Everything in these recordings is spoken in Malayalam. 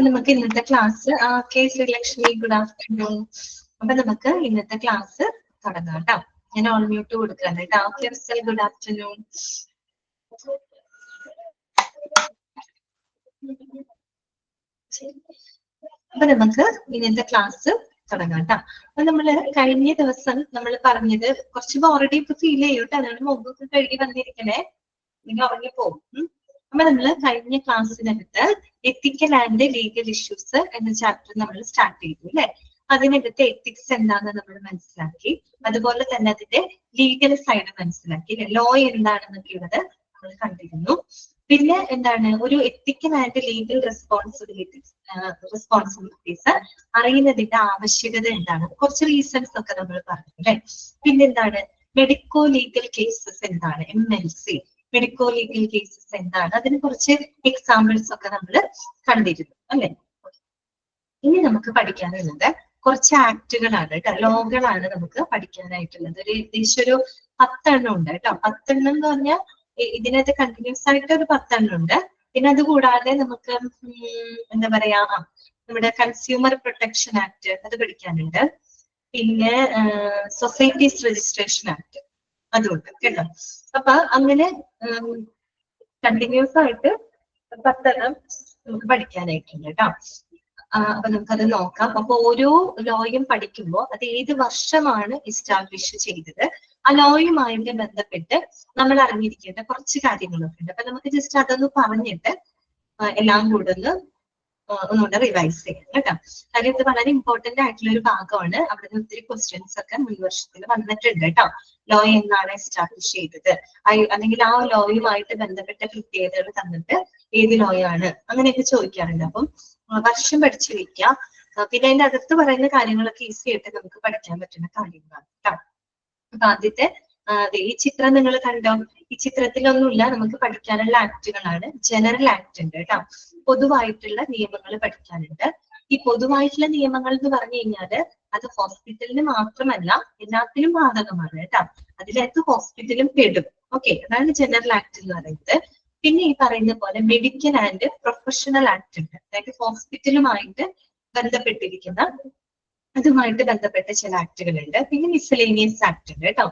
നമുക്ക് ഇന്നത്തെ class K Sreelakshmi good afternoon. അപ്പൊ നമുക്ക് ഇന്നത്തെ ക്ലാസ് തുടങ്ങാം കേട്ടോ. ഞാൻ ഓൺ മ്യൂട്ട് കൊടുക്കാണ് കേട്ടോ. Good afternoon. അപ്പൊ നമുക്ക് ഇന്നത്തെ ക്ലാസ് തുടങ്ങാം കേട്ടോ. അപ്പൊ നമ്മള് കഴിഞ്ഞ ദിവസം നമ്മൾ പറഞ്ഞത് കുറച്ച് ബോറടി ഒക്കെ ഫീൽ ചെയ്യൂട്ടോ. അതാണ് മുമ്പൊക്കെ കഴുകി വന്നിരിക്കണേ, നിങ്ങൾ ഉറങ്ങിപ്പോകും. അപ്പൊ നമ്മള് കഴിഞ്ഞ ക്ലാസ്സിനകത്ത് എത്തിക്കൽ ആൻഡ് ലീഗൽ ഇഷ്യൂസ് എന്ന ചാപ്റ്റർ നമ്മൾ സ്റ്റാർട്ട് ചെയ്തു അല്ലെ. അതിനകത്ത് എത്തിക്സ് എന്താണെന്ന് നമ്മൾ മനസ്സിലാക്കി, അതുപോലെ തന്നെ അതിന്റെ ലീഗൽ സൈഡ് മനസ്സിലാക്കി, ലോ എന്താണെന്നൊക്കെ ഉള്ളത് നമ്മൾ കണ്ടിരുന്നു. പിന്നെ എന്താണ് ഒരു എത്തിക്കൽ ആൻഡ് ലീഗൽ റെസ്പോൺസിബിലിറ്റീസ് അറിയുന്നതിന്റെ ആവശ്യകത എന്താണ്, കുറച്ച് റീസൺസ് ഒക്കെ നമ്മൾ പറഞ്ഞു അല്ലെ. പിന്നെന്താണ് മെഡിക്കോ ലീഗൽ കേസസ് എന്താണ്, MLC മെഡിക്കോ ലീഗൽ കേസസ് എന്താണ്, അതിന് കുറച്ച് എക്സാമ്പിൾസ് ഒക്കെ നമ്മൾ കണ്ടിരുന്നു അല്ലെ. ഇനി നമുക്ക് പഠിക്കാനുള്ളത് കുറച്ച് ആക്ടുകളാണ് കേട്ടോ, ലോകളാണ് നമുക്ക് പഠിക്കാനായിട്ടുള്ളത്. ഒരു ഏകദേശം ഒരു 10 എണ്ണം ഉണ്ട് കേട്ടോ. 10 എണ്ണം എന്ന് പറഞ്ഞാൽ ഇതിനകത്ത് കണ്ടിന്യൂസ് ആയിട്ട് ഒരു 10 എണ്ണം ഉണ്ട്. പിന്നെ അത് കൂടാതെ നമുക്ക് എന്താ പറയാ, നമ്മുടെ കൺസ്യൂമർ പ്രൊട്ടക്ഷൻ ആക്ട് അത് പഠിക്കാനുണ്ട്. പിന്നെ സൊസൈറ്റീസ് രജിസ്ട്രേഷൻ ആക്ട് അതുകൊണ്ട് കേട്ടോ. അപ്പൊ അങ്ങനെ കണ്ടിന്യൂസ് ആയിട്ട് 10 എണ്ണം നമുക്ക് പഠിക്കാനായിട്ടുണ്ട് കേട്ടോ. അപ്പൊ നമുക്കത് നോക്കാം. അപ്പൊ ഓരോ ലോയും പഠിക്കുമ്പോൾ അത് ഏത് വർഷമാണ് എസ്റ്റാബ്ലിഷ് ചെയ്തത്, ആ ലോയുമായിട്ട് ബന്ധപ്പെട്ട് നമ്മൾ അറിഞ്ഞിരിക്കേണ്ട കുറച്ച് കാര്യങ്ങളൊക്കെ ഉണ്ട്. അപ്പൊ നമുക്ക് ജസ്റ്റ് അതൊന്ന് പറഞ്ഞിട്ട് എല്ലാം കൂടെ ഒന്നുകൂടെ റിവൈസ് ചെയ്യാം കേട്ടോ. കാര്യം ഇത് വളരെ ഇമ്പോർട്ടന്റ് ആയിട്ടുള്ള ഒരു ഭാഗമാണ്. അവിടെ നിന്ന് ഒത്തിരി ക്വസ്റ്റ്യൻസ് ഒക്കെ മുൻ വർഷത്തിൽ വന്നിട്ടുണ്ട് കേട്ടോ. ലോ എന്നാണ് എസ്റ്റാബ്ലിഷ് ചെയ്തത്, അല്ലെങ്കിൽ ആ ലോയുമായിട്ട് ബന്ധപ്പെട്ട പ്രത്യേകതകൾ തന്നിട്ട് ഏത് ലോയാണ് അങ്ങനെയൊക്കെ ചോദിക്കാറുണ്ട്. അപ്പം വർഷം പഠിച്ചു വെക്കുക. പിന്നെ അതിന്റെ അകത്ത് പറയുന്ന കാര്യങ്ങളൊക്കെ ഈസി ആയിട്ട് നമുക്ക് പഠിക്കാൻ പറ്റുന്ന കാര്യങ്ങളാണ് കേട്ടോ. അപ്പൊ ആദ്യത്തെ ഈ ചിത്രം നിങ്ങൾ കണ്ടോ? ഈ ചിത്രത്തിലൊന്നുമില്ല, നമുക്ക് പഠിക്കാനുള്ള ആക്ടുകളാണ്. ജനറൽ ആക്ട് ഉണ്ട് കേട്ടോ, പൊതുവായിട്ടുള്ള നിയമങ്ങൾ പഠിക്കാനുണ്ട്. ഈ പൊതുവായിട്ടുള്ള നിയമങ്ങൾ എന്ന് പറഞ്ഞു കഴിഞ്ഞാല് അത് ഹോസ്പിറ്റലിന് മാത്രമല്ല എല്ലാത്തിനും ബാധകമാണ് കേട്ടോ. അതിനകത്ത് ഹോസ്പിറ്റലും പെടും. ഓക്കെ, അതാണ് ജനറൽ ആക്ട് എന്ന് പറയുന്നത്. പിന്നെ ഈ പറയുന്ന പോലെ മെഡിക്കൽ ആൻഡ് പ്രൊഫഷണൽ ആക്ട് ഉണ്ട്, അതായത് ഹോസ്പിറ്റലുമായിട്ട് ബന്ധപ്പെട്ടിരിക്കുന്ന അതുമായിട്ട് ബന്ധപ്പെട്ട ചില ആക്ടുകളുണ്ട്. പിന്നെ മിസലേനിയസ് ആക്ട് ഉണ്ട് കേട്ടോ.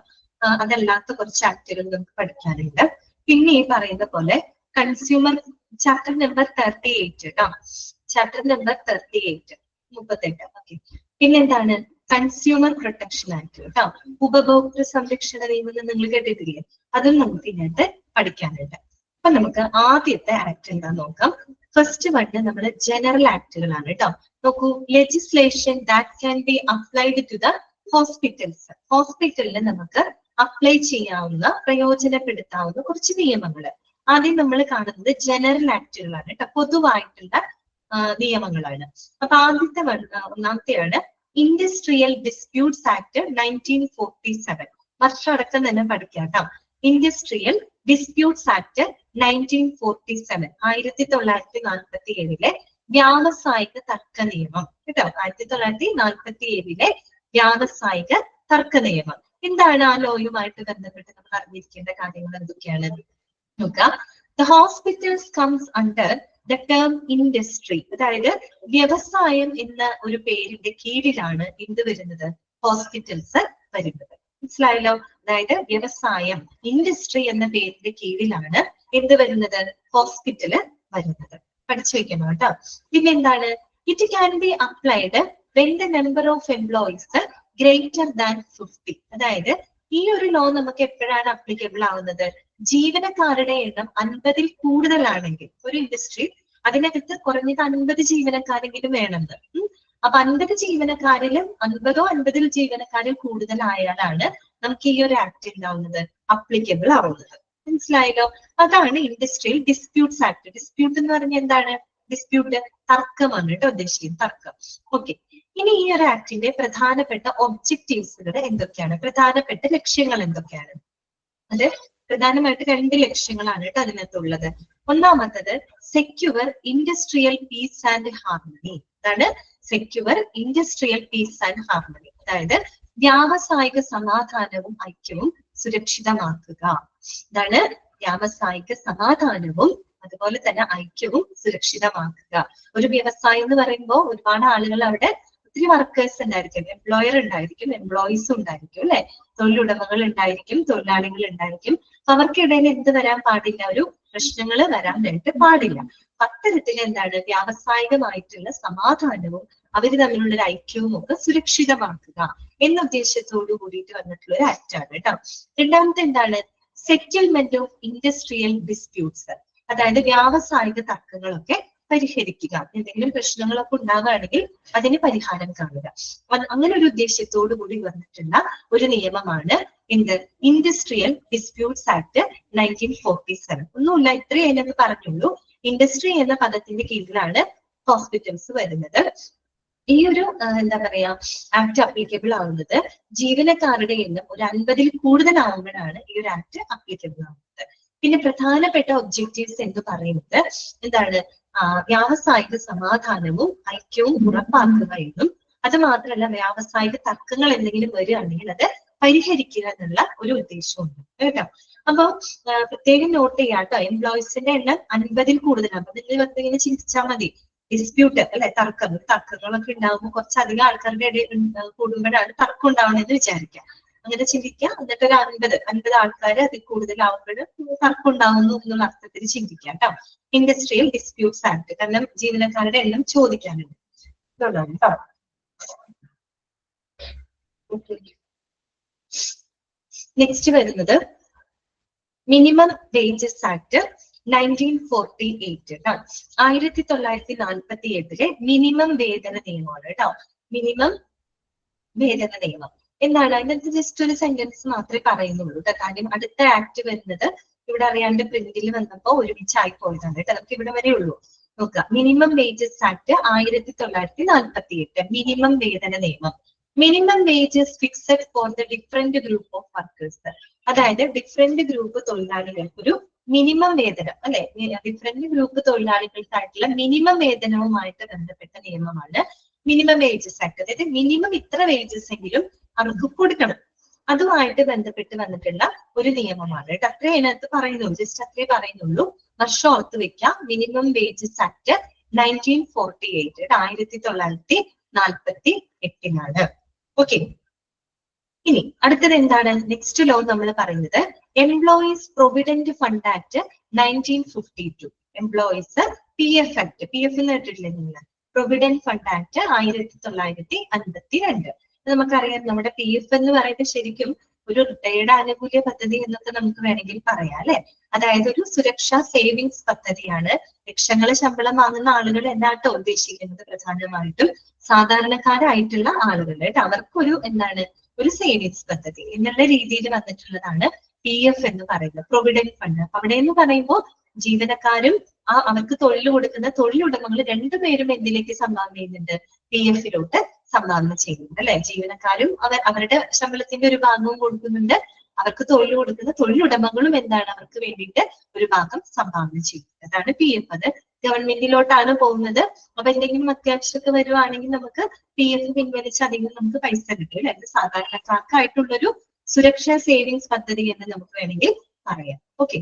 അതല്ലാത്ത കുറച്ച് ആക്ടുകൾ നമുക്ക് പഠിക്കാനുണ്ട്. പിന്നെ ഈ പറയുന്ന പോലെ കൺസ്യൂമർ ചാപ്റ്റർ നമ്പർ 38 കേട്ടോ, ചാപ്റ്റർ നമ്പർ 38 38. ഓക്കെ, പിന്നെ എന്താണ് കൺസ്യൂമർ പ്രൊട്ടക്ഷൻ ആക്ട് കേട്ടോ, ഉപഭോക്തൃ സംരക്ഷണ നിയമം നിങ്ങൾ കേട്ടിട്ടില്ലേ, അതും നമുക്ക് ഇതിനകത്ത് പഠിക്കാനുണ്ട്. അപ്പൊ നമുക്ക് ആദ്യത്തെ ആക്ട് എന്താന്ന് നോക്കാം. ഫസ്റ്റ് വണ് നമ്മുടെ ജനറൽ ആക്ടുകളാണ് കേട്ടോ. നോക്കൂ, legislation that can be applied to the hospitals. ഹോസ്പിറ്റലിൽ നമുക്ക് അപ്ലൈ ചെയ്യാവുന്ന, പ്രയോജനപ്പെടുത്താവുന്ന കുറച്ച് നിയമങ്ങൾ. ആദ്യം നമ്മൾ കാണുന്നത് ജനറൽ ആക്ടുകളാണ് കേട്ടോ, പൊതുവായിട്ടുള്ള നിയമങ്ങളാണ്. അപ്പൊ ആദ്യത്തെ ഒന്നാമത്തെയാണ് ഇൻഡസ്ട്രിയൽ ഡിസ്പ്യൂട്ട്സ് ആക്ട് 1947. വർഷം അടക്കം തന്നെ പഠിക്കാം കേട്ടോ. ഇൻഡസ്ട്രിയൽ ഡിസ്പ്യൂട്ട്സ് ആക്ട് 1947, 1947 വ്യാവസായിക തർക്ക നിയമം കേട്ടോ. 1947 വ്യാവസായിക തർക്ക നിയമം. എന്താണ് ആ ലോയുമായിട്ട് ബന്ധപ്പെട്ട് നമ്മൾ അറിഞ്ഞിരിക്കേണ്ട കാര്യങ്ങൾ എന്തൊക്കെയാണ് നോക്കാം. The hospitals comes under the term industry, അതായത് വ്യവസായം എന്ന ഒരു പേരിന്റെ കീഴിലാണ് എന്ത് വരുന്നത്, ഹോസ്പിറ്റൽസ് വരുന്നത്. മനസ്സിലായല്ലോ? അതായത് വ്യവസായം, ഇൻഡസ്ട്രി എന്ന പേരിന്റെ കീഴിലാണ് എന്ത് വരുന്നത്, ഹോസ്പിറ്റല് വരുന്നത്. പഠിച്ചു വെക്കണം കേട്ടോ. പിന്നെ എന്താണ്, it can be applied when the number of employees greater than 50. അതായത് ഈ ഒരു ലോ നമുക്ക് എപ്പോഴാണ് അപ്ലിക്കബിൾ ആവുന്നത്, ജീവനക്കാരുടെ എണ്ണം 50-ൽ കൂടുതലാണെങ്കിൽ. ഒരു ഇൻഡസ്ട്രി അതിനകത്ത് കുറഞ്ഞത് 50 ജീവനക്കാരെങ്കിലും വേണമെന്ന്. അപ്പൊ 50 ജീവനക്കാരിലും 50-ൽ ജീവനക്കാരിൽ കൂടുതലായാലാണ് നമുക്ക് ഈ ഒരു ആക്ട് ഉണ്ടാവുന്നത്, അപ്ലിക്കബിൾ ആവുന്നത്. മനസ്സിലായല്ലോ? അതാണ് ഇൻഡസ്ട്രിയൽ ഡിസ്പ്യൂട്ട്സ് ആക്ട്. ഡിസ്പ്യൂട്ട് എന്ന് പറഞ്ഞാൽ എന്താണ്, ഡിസ്പ്യൂട്ട് തർക്കമാണ് കേട്ടോ ഉദ്ദേശിക്കുന്നത്, തർക്കം. ഓക്കെ, ഇനി ഈ ഒരു ആക്ടിന്റെ പ്രധാനപ്പെട്ട ഒബ്ജക്റ്റീവ്സുകൾ എന്തൊക്കെയാണ്, പ്രധാനപ്പെട്ട ലക്ഷ്യങ്ങൾ എന്തൊക്കെയാണ്? അത് പ്രധാനമായിട്ട് 2 ലക്ഷ്യങ്ങളാണ് കേട്ടോ അതിനകത്തുള്ളത്. ഒന്നാമത്തത് secure industrial peace and harmony. അതാണ് secure industrial peace and harmony, അതായത് വ്യാവസായിക സമാധാനവും ഐക്യവും സുരക്ഷിതമാക്കുക. ഇതാണ് വ്യാവസായിക സമാധാനവും അതുപോലെ തന്നെ ഐക്യവും സുരക്ഷിതമാക്കുക. ഒരു വ്യവസായം എന്ന് പറയുമ്പോൾ ഒരുപാട് ആളുകൾ അവിടെ ഒത്തിരി വർക്കേഴ്സ് ഉണ്ടായിരിക്കും, എംപ്ലോയർ ഉണ്ടായിരിക്കും, എംപ്ലോയീസ് ഉണ്ടായിരിക്കും, അല്ലെ, തൊഴിലുടമകൾ ഉണ്ടായിരിക്കും, തൊഴിലാളികൾ ഉണ്ടായിരിക്കും. അവർക്കിടയിൽ എന്ത് വരാൻ പാടില്ല, ഒരു പ്രശ്നങ്ങൾ വരാൻ വേണ്ടി പാടില്ല. അത്തരത്തിൽ എന്താണ് വ്യാവസായികമായിട്ടുള്ള സമാധാനവും അവര് തമ്മിലുള്ള ഒരു ഐക്യവും ഒക്കെ സുരക്ഷിതമാക്കുക എന്ന ഉദ്ദേശത്തോടു കൂടിയിട്ട് വന്നിട്ടുള്ള ഒരു ആക്ടാണ് കേട്ടോ. രണ്ടാമത്തെ എന്താണ്, സെറ്റിൽമെന്റ് ഓഫ് ഇൻഡസ്ട്രിയൽ ഡിസ്പ്യൂട്ട്സ്, അതായത് വ്യാവസായിക തർക്കങ്ങളൊക്കെ പരിഹരിക്കുക. എന്തെങ്കിലും പ്രശ്നങ്ങളൊക്കെ ഉണ്ടാവുകയാണെങ്കിൽ അതിന് പരിഹാരം കാണുക. അങ്ങനെ ഒരു ഉദ്ദേശത്തോടു കൂടി വന്നിട്ടുള്ള ഒരു നിയമമാണ് എന്ത്, ഇൻഡസ്ട്രിയൽ ഡിസ്പ്യൂട്ട്സ് ആക്ട് 1947. ഒന്നുമില്ല, ഇത്രയും അതിനകത്ത് പറഞ്ഞുള്ളൂ. ഇൻഡസ്ട്രി എന്ന പദത്തിന്റെ കീഴിലാണ് ഹോസ്പിറ്റൽസ് വരുന്നത്. ഈ ഒരു എന്താ പറയാ ആക്ട് അപ്ലിക്കബിൾ ആവുന്നത് ജീവനക്കാരുടെ എണ്ണം ഒരു 50-ൽ കൂടുതലാവുമ്പോഴാണ് ഈ ഒരു ആക്ട് അപ്ലിക്കബിൾ ആവുന്നത്. പിന്നെ പ്രധാനപ്പെട്ട ഒബ്ജക്റ്റീവ്സ് എന്ന് പറയുന്നത് എന്താണ്, വ്യാവസായിക സമാധാനവും ഐക്യവും ഉറപ്പാക്കുക എന്നും, അത് മാത്രമല്ല വ്യാവസായിക തർക്കങ്ങൾ എന്തെങ്കിലും വരികയാണെങ്കിൽ അത് പരിഹരിക്കുക എന്നുള്ള ഒരു ഉദ്ദേശമുണ്ട് കേട്ടോ. അപ്പൊ പ്രത്യേകം നോട്ട് ചെയ്യാട്ടോ, എംപ്ലോയീസിന്റെ എണ്ണം 50-ൽ കൂടുതലാണ്. അപ്പൊ നിങ്ങൾ ഇങ്ങനെ ചിന്തിച്ചാൽ മതി, ഡിസ്പ്യൂട്ട് അല്ലെ, തർക്കങ്ങളൊക്കെ ഉണ്ടാകുമ്പോൾ കുറച്ചധികം ആൾക്കാരുടെ ഇടയിൽ കൂടുമ്പോഴാണ് തർക്കം ഉണ്ടാവണമെന്ന് വിചാരിക്കാം. അങ്ങനെ ചിന്തിക്കുക. എന്നിട്ട് ഒരു 50 ആൾക്കാർ അതിൽ കൂടുതലാവുമ്പോൾ തർക്കം ഉണ്ടാവുന്നു എന്നുള്ള അർത്ഥത്തിൽ ചിന്തിക്കാം കേട്ടോ. ഇൻഡസ്ട്രിയൽ ഡിസ്പ്യൂട്ട്സ് ആക്ട്, കാരണം ജീവനക്കാരുടെ എണ്ണം ചോദിക്കാനുണ്ട്. കേട്ടോ. നെക്സ്റ്റ് വരുന്നത് മിനിമം വേജസ് ആക്ട് 1948. 1948 മിനിമം വേതന നിയമമാണ് കേട്ടോ. മിനിമം വേതന നിയമം എന്താണ്, അതിനകത്ത് ജസ്റ്റ് ഒരു സെന്റൻസ് മാത്രമേ പറയുന്നുള്ളൂ കേട്ടോ. കാര്യം അടുത്ത ആക്ട് വരുന്നത് ഇവിടെ അറിയാണ്ട് പ്രിന്റിൽ വന്നപ്പോ ഒരുമിച്ചായി പോയതാണ് കേട്ടോ. നമുക്ക് ഇവിടെ വരെ ഉള്ളൂ. നോക്കുക, മിനിമം വേജസ് ആക്ട് 1948, മിനിമം വേതന നിയമം. Minimum wages fixed for the different group of workers, അതായത് ഡിഫറെന്റ് ഗ്രൂപ്പ് തൊഴിലാളികൾക്ക് ഒരു മിനിമം വേതനം അല്ലെ, ഡിഫറെന്റ് ഗ്രൂപ്പ് തൊഴിലാളികൾക്കായിട്ടുള്ള മിനിമം വേതനവുമായിട്ട് ബന്ധപ്പെട്ട നിയമമാണ് മിനിമം വേജസ് ആക്ട്. അതായത് മിനിമം ഇത്ര വേജസ് എങ്കിലും അവർക്ക് കൊടുക്കണം, അതുമായിട്ട് ബന്ധപ്പെട്ട് വന്നിട്ടുള്ള ഒരു നിയമമാണ് കേട്ടോ. അത്രേ അതിനകത്ത് പറയുന്നുള്ളൂ, ജസ്റ്റ് അത്രേ പറയുന്നുള്ളൂ. വർഷം ഓർത്ത് വെക്കാം, മിനിമം വേജസ് ആക്ട് 1948, 1948. ഓക്കെ, ഇനി അടുത്തത് എന്താണ്, നെക്സ്റ്റ് ലോ നമ്മൾ പറയുന്നത് employees provident fund act 1952. Employees PF act, PF എന്ന് കേട്ടിട്ടില്ലേ നിങ്ങൾ, പ്രൊവിഡന്റ് ഫണ്ട് ആക്ട് 1952. നമുക്കറിയാം, നമ്മുടെ PF എന്ന് പറയുന്നത് ശരിക്കും ഒരു റിട്ടയർഡ് ആനുകൂല്യ പദ്ധതി എന്നൊക്കെ നമുക്ക് വേണമെങ്കിൽ പറയാം അല്ലെ. അതായത് ഒരു സുരക്ഷാ സേവിങ്സ് പദ്ധതിയാണ്. ലക്ഷങ്ങൾ ശമ്പളം വാങ്ങുന്ന ആളുകൾ എന്നാട്ടോ ഉദ്ദേശിക്കുന്നത്, പ്രധാനമായിട്ടും സാധാരണക്കാരായിട്ടുള്ള ആളുകൾ കേട്ടോ. അവർക്കൊരു എന്താണ്, ഒരു സേവിങ്സ് പദ്ധതി എന്നുള്ള രീതിയിൽ വന്നിട്ടുള്ളതാണ് PF എന്ന് പറയുന്നത്, പ്രൊവിഡന്റ് ഫണ്ട്. അവിടെ എന്ന് പറയുമ്പോൾ ജീവനക്കാരും അവർക്ക് തൊഴിൽ കൊടുക്കുന്ന തൊഴിലുടമകൾ രണ്ടുപേരും എന്തിലേക്ക് സംഭാവന ചെയ്യുന്നുണ്ട്, PF-ലോട്ട് സംഭാവന ചെയ്യുന്നുണ്ട് അല്ലെ. ജീവനക്കാരും അവരുടെ ശമ്പളത്തിന്റെ ഒരു ഭാഗവും കൊടുക്കുന്നുണ്ട്, അവർക്ക് തൊഴിൽ കൊടുക്കുന്ന തൊഴിലുടമകളും എന്താണ്, അവർക്ക് വേണ്ടിയിട്ട് ഒരു ഭാഗം സംഭാവന ചെയ്യുന്നത്. അതാണ് PF. അത് ഗവൺമെന്റിലോട്ടാണ് പോകുന്നത്. അപ്പൊ എന്തെങ്കിലും അത്യാവശ്യമൊക്കെ വരുവാണെങ്കിൽ നമുക്ക് PF പിൻവലിച്ച് അധികം നമുക്ക് പൈസ കിട്ടും അല്ലെ. അത് സാധാരണക്കാർക്കായിട്ടുള്ളൊരു സുരക്ഷാ സേവിങ്സ് പദ്ധതി എന്ന് നമുക്ക് വേണമെങ്കിൽ പറയാം. ഓക്കെ,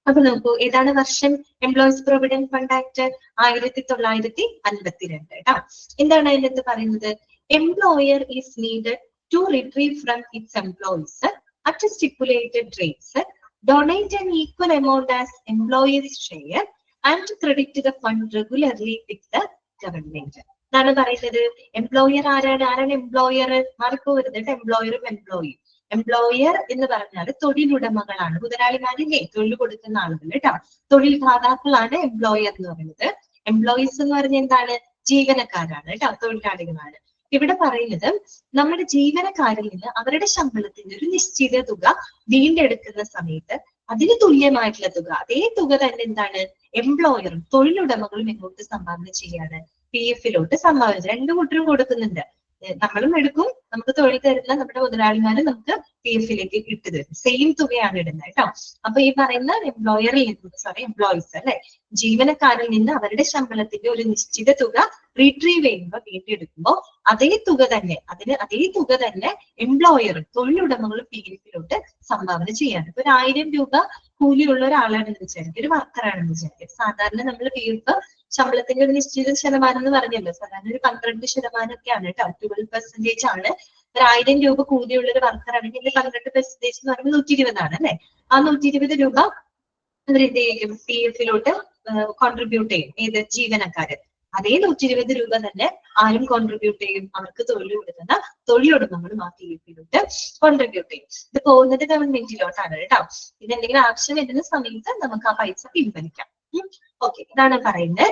അപ്പൊ നോക്കൂ, ഏതാണ് വർഷം, എംപ്ലോയീസ് പ്രൊവിഡന്റ് ഫണ്ട് ആക്ട് 1952 കേട്ടോ. എന്താണ് അതിനകത്ത് പറയുന്നത്, employer is needed to retrieve from its employees at stipulated rates, donate an equal amount as employees share and credit the fund regularly with the government. എന്നാണ് പറയുന്നത്, എംപ്ലോയർ ആരാണ് എംപ്ലോയർ, മാറിപ്പോകരുത്, എംപ്ലോയറും എംപ്ലോയിയും. എംപ്ലോയർ എന്ന് പറഞ്ഞാൽ തൊഴിലുടമകളാണ്, മുതലാളിമാരില്ലേ, തൊഴിൽ കൊടുക്കുന്ന ആളുകൾ കേട്ടോ. തൊഴിൽ ദാതാക്കളാണ് എംപ്ലോയർ എന്ന് പറയുന്നത്. എംപ്ലോയീസ് എന്ന് പറഞ്ഞാൽ എന്താണ്, ജീവനക്കാരാണ് കേട്ടോ, തൊഴിലാളികളാണ്. ഇവിടെ പറയുന്നത് നമ്മുടെ ജീവനക്കാരിൽ നിന്ന് അവരുടെ ശമ്പളത്തിന്റെ ഒരു നിശ്ചിത തുക വീണ്ടെടുക്കുന്ന സമയത്ത് അതിന് തുല്യമായിട്ടുള്ള തുക, അതേ തുക തന്നെ എന്താണ്, എംപ്ലോയറും തൊഴിലുടമകളും എങ്ങോട്ട് സംഭാവന ചെയ്യാണ്, PF-ലോട്ട് സംഭാവന. രണ്ടു കൂട്ടരും കൊടുക്കുന്നുണ്ട്. നമ്മളും എടുക്കും, നമുക്ക് തൊഴിൽ തരുന്ന നമ്മുടെ മുതലാളിമാരും നമുക്ക് PF-ലേക്ക് ഇട്ട് തരും. സെയിം തുകയാണ് ഇടുന്നത് കേട്ടോ. അപ്പൊ ഈ പറയുന്ന എംപ്ലോയറിൽ നിന്ന് എംപ്ലോയീസ് അല്ലെ, ജീവനക്കാരിൽ നിന്ന് അവരുടെ ശമ്പളത്തിന്റെ ഒരു നിശ്ചിത തുക റീട്രീവ് ചെയ്യുമ്പോൾ വീണ്ടെടുക്കുമ്പോൾ അതേ തുക തന്നെ എംപ്ലോയറും തൊഴിലുടമകളും PF-ലോട്ട് സംഭാവന ചെയ്യാണ്. ഇപ്പൊ 1000 രൂപ കൂലിയുള്ള ഒരാളാണെന്ന് വിചാരിക്കും, ഒരു വർക്കറാണെന്ന് വിചാരിക്കും. സാധാരണ നമ്മൾ PF ശമ്പളത്തിന്റെ ഒരു നിശ്ചിത ശതമാനം എന്ന് പറഞ്ഞല്ലോ, സാധാരണ ഒരു 12% ഒക്കെയാണ് കേട്ടോ, 12% ആണ്. 1000 രൂപ കൂലിയുള്ള ഒരു വർക്കർ ആണെങ്കിൽ 12% എന്ന് പറയുമ്പോൾ 120 അല്ലെ. ആ 120 രൂപ അവരെന്ത് ചെയ്യും, PF-ലോട്ട് കോൺട്രിബ്യൂട്ട് ചെയ്യും. ഏത് ജീവനക്കാര് അതേ 120 രൂപ തന്നെ ആരും കോൺട്രിബ്യൂട്ട് ചെയ്യും, അവർക്ക് തൊഴിൽ കൊടുക്കുന്ന തൊഴിലുടമകളും ആ PF-ലോട്ട് കോൺട്രിബ്യൂട്ട് ചെയ്യും. ഇത് പോകുന്നത് ഗവൺമെന്റിലോട്ടാണ് കേട്ടോ. ഇതെന്തെങ്കിലും ആവശ്യം വരുന്ന സമയത്ത് നമുക്ക് ആ പൈസ പിൻവലിക്കാം. ഓക്കെ, ഇതാണ് പറയുന്നത്.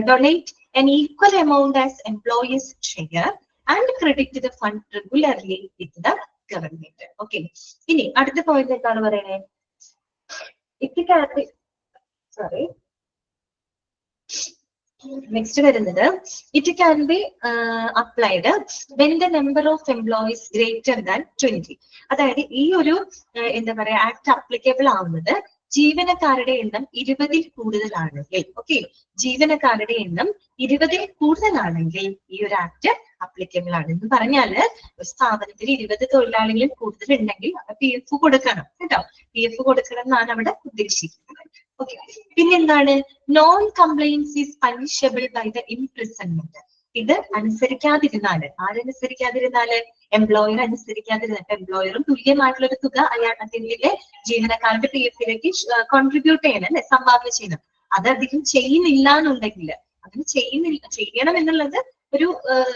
Donate an equal amount as employees share and credit the fund regularly with the government. Okay, ഇനി അടുത്ത പോയിന്റ് എന്താണ് പറയുന്നത്? നെക്സ്റ്റ് വരുന്നത്, it can be applied when the number of employees greater than 20. അതായത് ഈ ഒരു എന്താ പറയാ ആക്ട് അപ്ലിക്കബിൾ ആവുന്നത് ജീവനക്കാരുടെ എണ്ണം 20-ൽ കൂടുതലാണെങ്കിൽ. ഓക്കെ, ജീവനക്കാരുടെ എണ്ണം 20-ൽ കൂടുതലാണെങ്കിൽ ഈ ഒരു ആക്ട് അപ്ലിക്കബിൾ ആണ്. എന്ന് പറഞ്ഞാല് ഒരു സ്ഥാപനത്തിൽ 20 തൊഴിലാളികളിൽ കൂടുതൽ ഉണ്ടെങ്കിൽ PF കൊടുക്കണം കേട്ടോ. PF കൊടുക്കണം എന്നാണ് അവിടെ ഉദ്ദേശിക്കുന്നത്. ഓക്കെ, പിന്നെന്താണ്? Non compliance is punishable by the imprisonment. ഇത് അനുസരിക്കാതിരുന്നാല്, ആരനുസരിക്കാതിരുന്നാല്? എംപ്ലോയർ അനുസരിക്കാതിരുന്നിട്ട് എംപ്ലോയറും തുല്യമായിട്ടുള്ള ഒരു തുക അതിന്റെ ജീവനക്കാരുടെ PF-ലേക്ക് കോൺട്രിബ്യൂട്ട് ചെയ്യണം അല്ലെ, സംഭാവന ചെയ്യണം. അത് അധികം ചെയ്യുന്നില്ല എന്നുണ്ടെങ്കിൽ, അങ്ങനെ ചെയ്യണം എന്നുള്ളത് ഒരു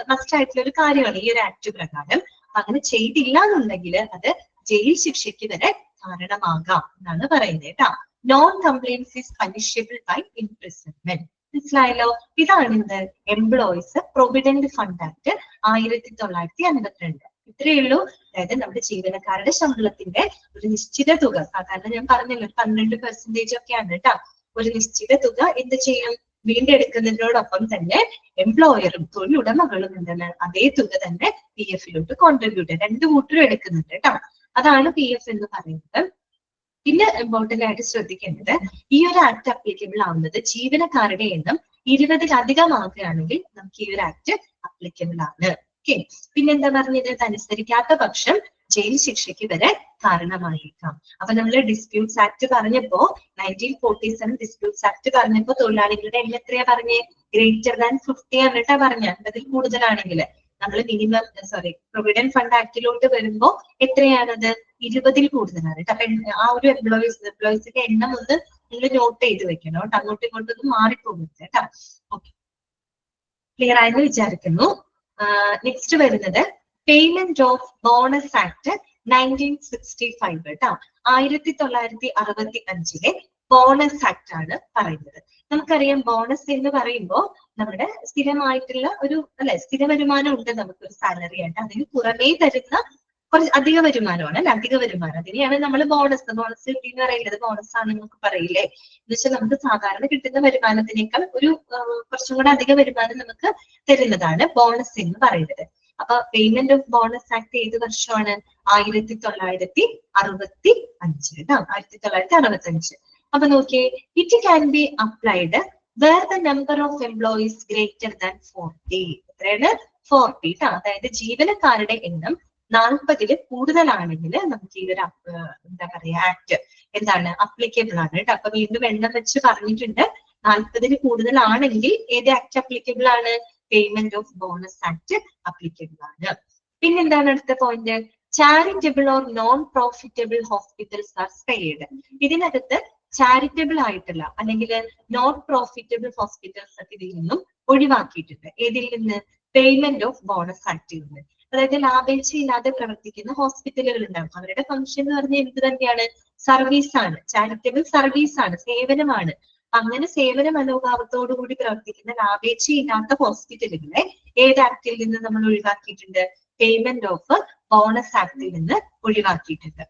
മസ്റ്റ് ആയിട്ടുള്ള ഒരു കാര്യമാണ് ഈ ഒരു ആക്ട് പ്രകാരം. അങ്ങനെ ചെയ്തില്ല എന്നുണ്ടെങ്കിൽ അത് ജയിൽ ശിക്ഷയ്ക്ക് വരെ കാരണമാകാം എന്നാണ് പറയുന്നത് കേട്ടോ. Non compliance is punishable by imprisonment. മനസ്സിലായല്ലോ? ഇതാണ് എന്ത് എംപ്ലോയീസ് പ്രൊവിഡന്റ് ഫണ്ട് ആക്ട് 1952. ഇത്രയേ ഉള്ളൂ. അതായത് നമ്മുടെ ജീവനക്കാരുടെ ശമ്പളത്തിന്റെ ഒരു നിശ്ചിത തുക, സാധാരണ ഞാൻ പറഞ്ഞല്ലോ 12% ഒക്കെയാണ് കേട്ടോ. ഒരു നിശ്ചിത തുക എന്ത് ചെയ്യും, വീണ്ടെടുക്കുന്നതിനോടൊപ്പം തന്നെ എംപ്ലോയറും തൊഴിലുടമകളും എന്താണ് അതേ തുക തന്നെ PF-ലോട്ട് കോൺട്രിബ്യൂട്ട്, രണ്ട് കൂട്ടരും എടുക്കുന്നുണ്ട് കേട്ടോ. അതാണ് PF എന്ന് പറയുന്നത്. പിന്നെ ഇമ്പോർട്ടന്റ് ആയിട്ട് ശ്രദ്ധിക്കേണ്ടത്, ഈ ഒരു ആക്ട് അപ്ലിക്കബിൾ ആവുന്നത് ജീവനക്കാരുടെ എണ്ണം 20-ലധികം ആകുകയാണെങ്കിൽ നമുക്ക് ഈ ഒരു ആക്ട് അപ്ലിക്കബിൾ ആണ്. ഓക്കെ, പിന്നെന്താ പറഞ്ഞത്? ഇതനുസരിക്കാത്ത പക്ഷം ജയിൽ ശിക്ഷയ്ക്ക് വരെ കാരണമായേക്കാം. അപ്പൊ നമ്മൾ ഡിസ്പ്യൂട്ട്സ് ആക്ട് പറഞ്ഞപ്പോ 1947 ഡിസ്പ്യൂട്ട്സ് ആക്ട് പറഞ്ഞപ്പോ തൊഴിലാളികളുടെ എണ്ണം എത്രയാ പറഞ്ഞേ? ഗ്രേറ്റർ ദാൻ 50 എന്നിട്ടാ പറഞ്ഞ. 50-ൽ കൂടുതലാണെങ്കിൽ നമ്മൾ മിനിമം പ്രൊവിഡന്റ് ഫണ്ട് ആക്ടിലോട്ട് വരുമ്പോ എത്രയാണത്? 20-ൽ കൂടുതലാണ്. അപ്പൊ ആ ഒരു എംപ്ലോയീസിന്റെ എണ്ണം ഒന്ന് നിങ്ങൾ നോട്ട് ചെയ്ത് വെക്കണം കേട്ടോ, അങ്ങോട്ടും ഇങ്ങോട്ടൊന്നും മാറിപ്പോകുന്നത് കേട്ടോ. ഓക്കെ, ക്ലിയർ ആയെന്ന് വിചാരിക്കുന്നു. നെക്സ്റ്റ് വരുന്നത് പേയ്മെന്റ് ഓഫ് ബോണസ് ആക്ട് 1965 കേട്ടോ. 1965-ലെ ബോണസ് ആക്ട് ആണ് പറയുന്നത്. നമുക്കറിയാം ബോണസ് എന്ന് പറയുമ്പോൾ നമ്മുടെ സ്ഥിരമായിട്ടുള്ള ഒരു സ്ഥിര വരുമാനം ഉണ്ട്, നമുക്കൊരു സാലറി ആയിട്ട്. അതിന് പുറമേ തരുന്ന കുറച്ച് അധിക വരുമാനമാണ് അല്ലെ, അധിക വരുമാനം. അതിനെയാണ് നമ്മൾ ബോണസ് കിട്ടി എന്ന് പറയുന്നത്. ബോണസ് ആണ് നമുക്ക് പറയില്ലേ, എന്ന് വെച്ചാൽ നമുക്ക് സാധാരണ കിട്ടുന്ന വരുമാനത്തിനേക്കാൾ ഒരു കുറച്ചും കൂടെ അധിക വരുമാനം നമുക്ക് തരുന്നതാണ് ബോണസ് എന്ന് പറയുന്നത്. അപ്പൊ പേയ്മെന്റ് ഓഫ് ബോണസ് ആക്ട് ഏത് വർഷമാണ്? 1965 കേട്ടോ, 1965. അപ്പൊ നോക്കിയേ, it can be applied where the number of employees greater than 40. എത്രയാണ്? 40 കേട്ടോ. അതായത് ജീവനക്കാരുടെ എണ്ണം 40-ൽ കൂടുതലാണെങ്കിൽ നമുക്ക് ഈ ഒരു എന്താ പറയാ ആക്ട് എന്താണ് അപ്ലിക്കബിൾ ആണ് കേട്ടോ. അപ്പൊ വീണ്ടും എണ്ണം വെച്ച് പറഞ്ഞിട്ടുണ്ട്. 40-ൽ കൂടുതലാണെങ്കിൽ ഏത് ആക്ട് അപ്ലിക്കബിൾ ആണ്? Payment of bonus act applicable ആണ്. പിന്നെന്താണ് അടുത്ത point? Charitable or non profitable hospitals are spared. ഇതിനകത്ത് ചാരിറ്റബിൾ ആയിട്ടുള്ള അല്ലെങ്കിൽ നോൺ പ്രോഫിറ്റബിൾ ഹോസ്പിറ്റൽസ് ഒക്കെ ഇതിൽ നിന്നും ഒഴിവാക്കിയിട്ടുണ്ട്. ഏതിൽ നിന്ന്? പേയ്മെന്റ് ഓഫ് ബോണസ് ആക്ടിൽ നിന്ന്. അതായത് ലാഭേച്ഛയില്ലാതെ പ്രവർത്തിക്കുന്ന ഹോസ്പിറ്റലുകൾ ഉണ്ടാകും. അവരുടെ ഫംഗ്ഷൻ എന്ന് പറഞ്ഞാൽ എന്ത് തന്നെയാണ്? സർവീസ് ആണ്, ചാരിറ്റബിൾ സർവീസ് ആണ്, സേവനമാണ്. അങ്ങനെ സേവന മനോഭാവത്തോടു കൂടി പ്രവർത്തിക്കുന്ന ലാഭേച്ഛയില്ലാത്ത ഹോസ്പിറ്റലുകളെ ഏത് ആക്ടിൽ നിന്ന് നമ്മൾ ഒഴിവാക്കിയിട്ടുണ്ട്? പേയ്മെന്റ് ഓഫ് ബോണസ് ആക്ടിൽ നിന്ന് ഒഴിവാക്കിയിട്ടുണ്ട്.